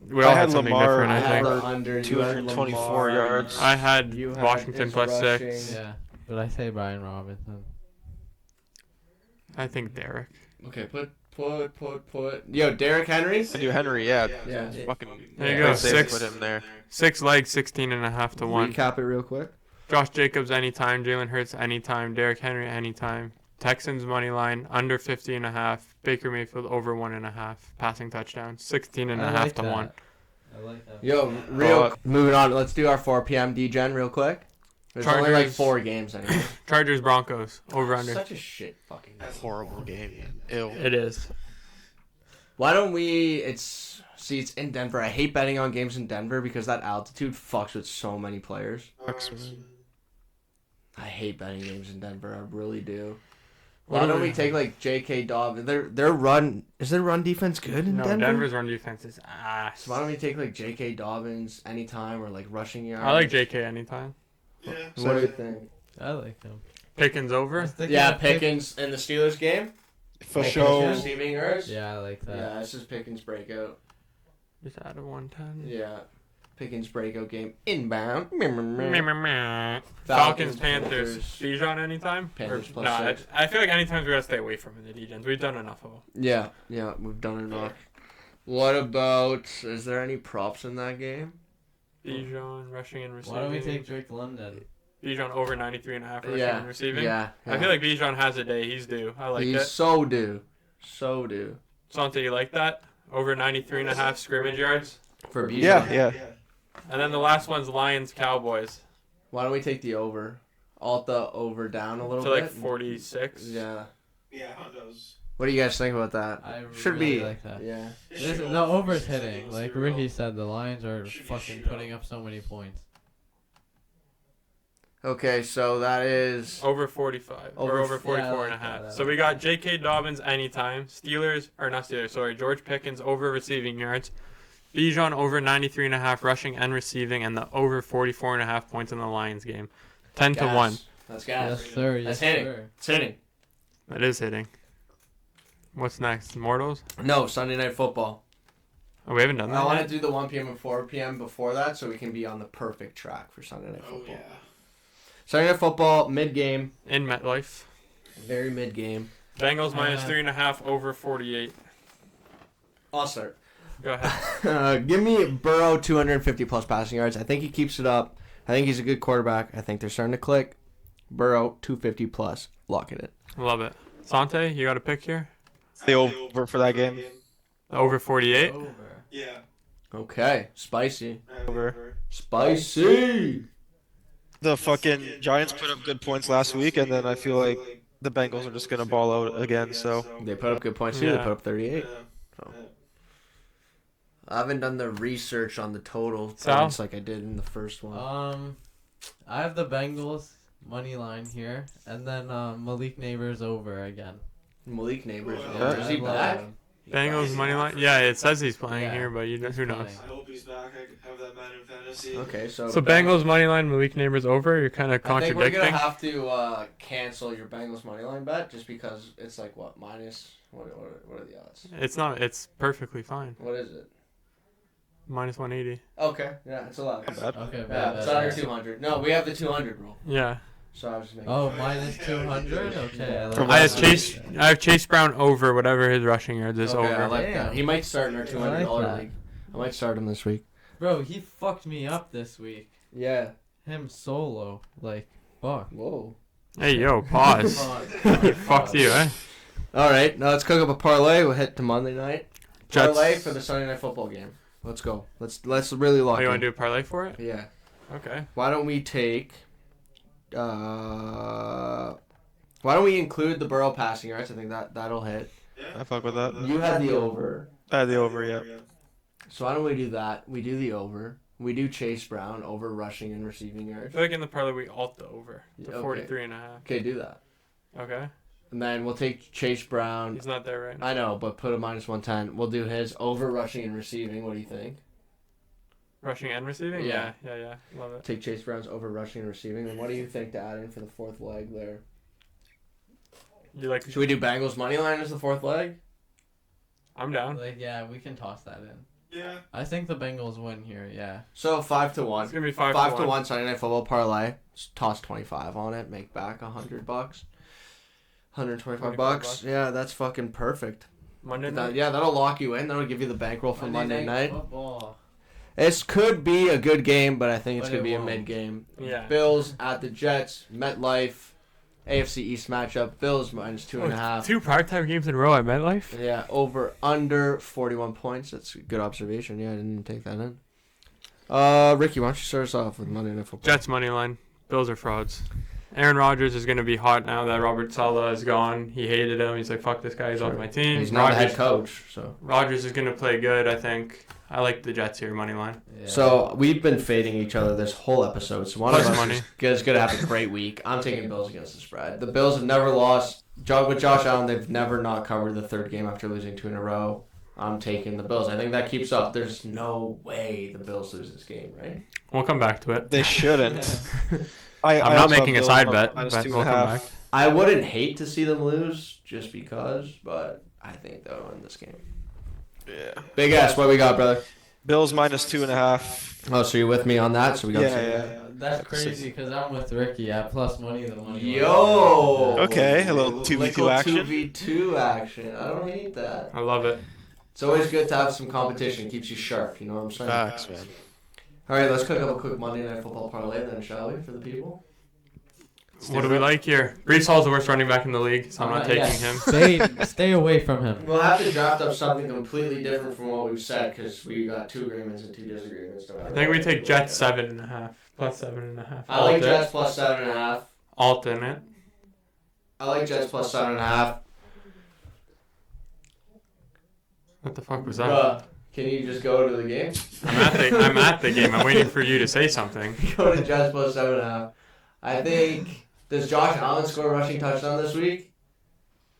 We I all had had something Lamar different, I I had think. the under. You had 224 Lamar. yards. I had You had Washington his plus rushing. 6. Yeah, but I say Brian Robinson. I think Derek. Okay, put. Yo, Derrick Henry. I do Henry, yeah. Yeah. Fucking. There you Yeah. go. Safe to 6 Put him there. 6 legs, 16.5 to 1. Recap it real quick. Josh Jacobs anytime, Jalen Hurts anytime, Derrick Henry anytime. Texans money line under 50.5. Baker Mayfield over 1.5 passing touchdowns, 16.5 I like to 1. that. I like that. Yo, moving on. Let's do our 4 p.m. DGen real quick. There's only like Chargers. 4 games anymore. Chargers Broncos over under. Such a shit fucking game. Horrible game, man. Ew. It is. Why don't we? It's in Denver. I hate betting on games in Denver because that altitude fucks with so many players. I hate betting games in Denver. I really do. Why What do don't we- we take like J.K. Dobbins? Their run is their run defense good in No, Denver? Denver's run defense is ass. So why don't we take like J.K. Dobbins anytime or like rushing yards? I like JK anytime. Yeah. What do you think? I like him. Pickens I over. was thinking Yeah, of Pick- Pickens in the Steelers game. For Pickens sure. receiving yards. Yeah, I like that. Yeah, this is Pickens breakout. Just out of 110. Yeah, Pickens breakout game inbound. Falcons, Panthers. Bijan anytime? Panthers Or- plus nah, 6. I feel like anytime we gotta stay away from the DJs. We've done enough of them. Yeah, we've done enough. What about? Is there any props in that game? Bijan rushing and receiving. Why don't we take Drake London? Bijan over 93.5 rushing and receiving? Yeah, I feel like Bijan has a day. He's due. I like he's it. so due. Sante, you like that? Over 93.5 scrimmage yards. For Bijan. Yeah. And then the last one's Lions Cowboys. Why don't we take the over? Alt the over down a little To bit. like 46. Yeah. Yeah, Hondo's. What do you guys think about that? I Should really be. like that. Yeah. This, the over's hitting. Like Ricky said, the Lions are fucking putting up so many points. Okay, so that is. Over 45. Over- or over yeah, I 44 like and a half. that. So we got J.K. Dobbins anytime. Steelers, or not Steelers, sorry. George Pickens over receiving yards. Bijan over 93.5 rushing and receiving. And the over 44.5 points in the Lions game. 10 to 1. That's gas. Yes, sir. Yes, That's hitting. sir. It's hitting. That is hitting. What's next? Mortals? No, Sunday Night Football. Oh, we haven't done I that want yet? to do the 1 p.m. and 4 p.m. before that so we can be on the perfect track for Sunday Night Oh Football. yeah. Sunday Night Football, mid-game. In MetLife. Very mid-game. Bengals minus Uh, 3.5 over 48. I'll start. Go ahead. Give me Burrow 250 plus passing yards. I think he keeps it up. I think he's a good quarterback. I think they're starting to click. Burrow 250 plus. Lock it in. Love it. Sante, you got a pick here? The over for that game. Over 48? Over. Yeah. Okay. Spicy. Over. Spicy. The fucking Giants put up good points last week, and then I feel like the Bengals are just gonna ball out again. So They put up good points too. They Yeah. put up 38. Yeah. I haven't done the research on the total Sal? points like I did in the first one. I have the Bengals money line here, and then Malik Neighbors over again. Malik Neighbors. Yeah. Is he I love back? him. Bengals money line? Yeah, it says he's playing Yeah. here, but who knows? playing. I hope he's back. I could have that man in fantasy. Okay, so. So Bengals money line, Malik Neighbors over. You're kind of I think we're contradicting. gonna have to cancel your Bengals money line bet just because it's like what minus what are the odds? It's not. It's perfectly fine. What is it? Minus 180. Okay, yeah, it's allowed. not bad. Okay, Yeah, bad, it's bad, under bad. 200. No, we have the 200 rule. Yeah. So I was just making. Oh, sure. minus 200? Okay. I like From I last have that. Chase. I have Chase Brown over whatever his rushing yards is Okay, I over. like that. Damn. He might start in our $200 that. league. I might start him this week. Bro, he fucked me up this week. Yeah. Him solo. Like, fuck. Whoa. Hey yo, pause. Fuck you, eh? All right, now let's cook up a parlay. We'll hit to Monday night. Jets. Parlay for the Sunday night football game. Let's go. Let's really lock Oh, you in. want to do a parlay for it? Yeah. Okay. Why don't we take? Why don't we include the Burrow passing yards? I think that'll hit. I fuck with that. You had the over, I had the over, yeah. so why don't we do that? We do the over. We do Chase Brown over rushing and receiving I yards. feel like in the parlay we alt the over to Okay. 43.5. Okay, do that. Okay. And then we'll take Chase Brown. He's not there right now. I know, but put a minus 110. We'll do his over rushing and receiving. What do you think? Rushing and receiving? Yeah. Yeah. Love it. Take Chase Brown's over rushing and receiving. And what do you think to add in for the fourth leg there? You like? Should we do Bengals money line as the fourth leg? I'm down. Like, yeah, we can toss that in. Yeah. I think the Bengals win here. Yeah. So 5-1. It's gonna be 5 5 to 1 Sunday Night Football parlay. Just toss 25 on it. Make back $100. $125. Yeah, that's fucking perfect. Monday night. Yeah, that'll lock you in. That'll give you the bankroll for Monday night. Football. This could be a good game, but I think it's But going to it be a won't. mid game. Yeah. Bills at the Jets, MetLife, AFC East matchup. Bills minus 2.5. 2 primetime games in a row at MetLife. Yeah, over under 41 points. That's a good observation. Yeah, I didn't take that in. Ricky, why don't you start us off with Monday Night Football? Jets money line. Bills are frauds. Aaron Rodgers is going to be hot now that Robert Saleh is gone. He hated him. He's like, fuck this guy. He's off my team. He's not the head coach, so. Rodgers is going to play good, I think. I like the Jets here, money line. Yeah. So we've been fading each other this whole episode. So one of Plus us money. is going to have a great week. I'm taking Bills against the spread. The Bills have never lost. With Josh Allen, they've never not covered the third game after losing 2 in a row. I'm taking the Bills. I think that keeps up. There's no way the Bills lose this game, right? We'll come back to it. They shouldn't. I'm not also making a have side Bills bet, minus but 2.5. we'll come back. I wouldn't hate to see them lose just because, but I think they'll win this game. Yeah. Big ass, what we got, brother? Bills minus 2.5. Oh, so you're with me on that? So we got Yeah. That's crazy because I'm with Ricky at plus money. The money. Yo! Okay, a little 2v2 action. 2v2 action. I don't hate that. I love it. It's always good to have some competition. Keeps you sharp, you know what I'm saying? Facts, man. All right, let's cook up a quick Monday Night Football parlay then, shall we, for the people? What do we like here? Brees Hall's the worst running back in the league, so I'm not taking him. Stay away from him. We'll have to draft up something completely different from what we've said because we got 2 agreements and 2 disagreements. I think we take Jets 7.5. Plus 7.5. I like Jets plus 7.5. Alternate. I like Jets plus 7.5. What the fuck was that? Bruh, can you just go to the game? I'm at the game. I'm waiting for you to say something. Go to Jets plus 7.5. I think. Does Josh Allen score a rushing touchdown this week?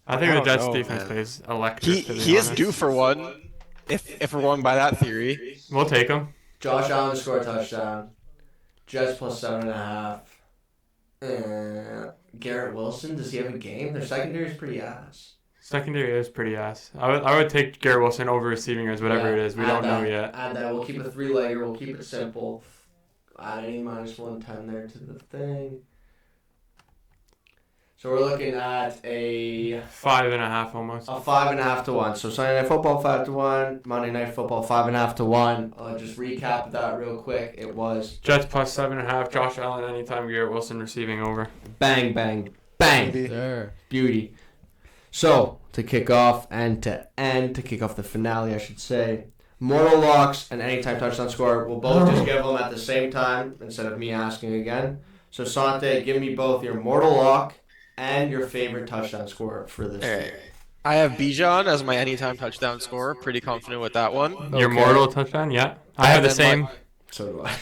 I think I the don't Jets know, defense man. plays electric. He is due for one. If we're going by that theory. We'll take him. Josh Allen score a touchdown. Jets plus 7.5. Garrett Wilson, does he have a game? Their secondary is pretty ass. Secondary is pretty ass. I would take Garrett Wilson over receiving yards, whatever it is. We don't know yet. Add that. We'll keep a 3-legger. We'll keep it simple. Add any minus 110 there to the thing. So we're looking at a 5.5 almost. 5.5 to 1. So Sunday Night Football 5 to 1. Monday Night Football 5.5 to 1. I'll just recap that real quick. It was Jets plus 7.5. Josh Allen anytime. Garrett Wilson receiving over. bang, bang, bang. Sir. Beauty. So, to kick off and to end, to kick off the finale, I should say, Mortal Locks and Anytime Touchdown Score, we'll both just give them at the same time instead of me asking again. So, Sante, give me both your Mortal Lock and your favorite touchdown score for this Alright. game. I have Bijan as my anytime touchdown scorer. Pretty confident with that one. Your Okay. mortal touchdown? Yeah. I have the then same. So do I.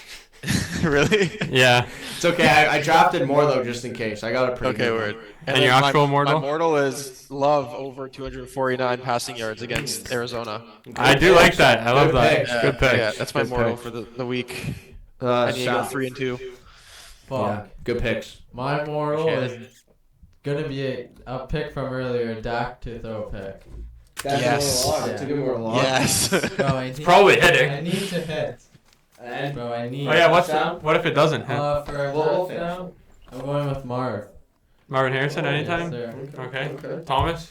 Really? Yeah. It's okay. I drafted more, though, just in case. I got a pretty Okay, good word. one. And then your actual mortal? My mortal is Love over 249 passing yards against Arizona. I do like that. I love Good that. picks. Good pick. Yeah, that's my Good mortal pick. for the week. Uh, I need to go Sal. 3-2. Fuck. Yeah, good picks. My moral is gonna be a pick from earlier. Dak to throw a pick. That's Yes. a Mortal Lock. That's a good Mortal Lock. Yes. Bro, I need, Probably hitting. I need to hit. And Bro, I need. Oh yeah. Touchdown? What if it doesn't hit? For a We'll touchdown, I'm going with Marv. Marvin Harrison anytime. Yes, sir. Okay. Thomas.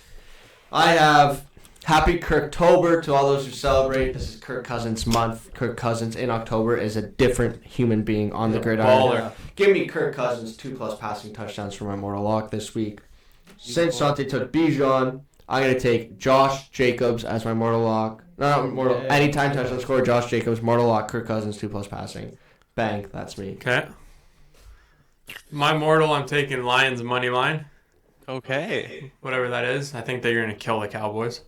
I have Happy Kirktober to all those who celebrate. This is Kirk Cousins month. Kirk Cousins in October is a different human being on the gridiron. Baller. Give me Kirk Cousins 2+ passing touchdowns for my Mortal Lock this week. Since Sante took Bijan, I'm going to take Josh Jacobs as my Mortal Lock. No, Mortal. Okay. Anytime touchdown score, Josh Jacobs, Mortal Lock, Kirk Cousins 2+ passing. Bang, that's me. Okay. My mortal, I'm taking Lions money line. Okay. Whatever that is. I think that you're going to kill the Cowboys.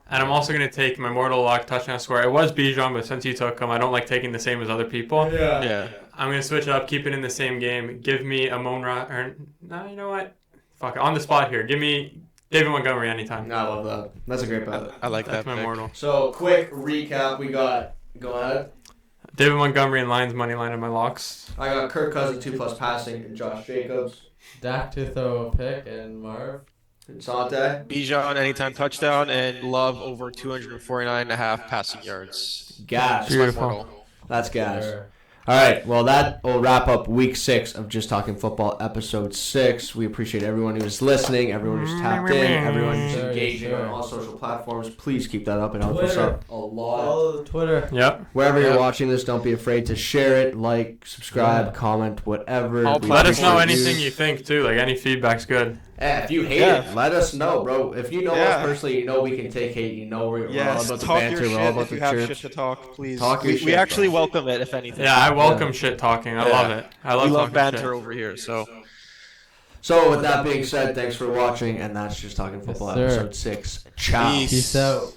And I'm also going to take my mortal lock touchdown score. It was Bijan, but since you took him, I don't like taking the same as other people. Yeah. I'm going to switch it up, keep it in the same game. Give me no, you know what? Fuck it. On the spot here. Give me David Montgomery anytime. I love that. That's a great bet. I like That's that my pick. mortal. So, quick recap. We got. Go ahead. David Montgomery and Lions money line in my locks. I got Kirk Cousins 2+ passing and Josh Jacobs. Dak to throw a pick and Marv. And Sante. Bijan anytime touchdown and Love over 249.5 passing yards. Gas. Beautiful. That's gas. Sure. All right. Well, that will wrap up week 6 of Just Talking Football, episode 6. We appreciate everyone who's listening, everyone who's tapped in, everyone who's Sure, engaging sure. on all social platforms. Please keep that up. It helps us Twitter. out a lot. Follow the Twitter. Yep. Wherever Yeah. you're watching this, don't be afraid to share it, like, subscribe, Yeah. comment, whatever. All We Let us know appreciate anything you think too. Like any feedback's good. If you hate Yeah. it, let us know, bro. If you know Yeah. us personally, you know we can take hate. You know we're all Yes, about the talk banter. your We're all shit about if the you have chirps. shit to talk, please. Talk your we shit, actually bro. welcome it, if anything. Yeah, I welcome shit talking. I Yeah. love it. I love we love talking banter shit. over here, so. So with that being said, thanks for watching, and that's Just Talking Football, sir. episode 6. Ciao. Peace. Peace out.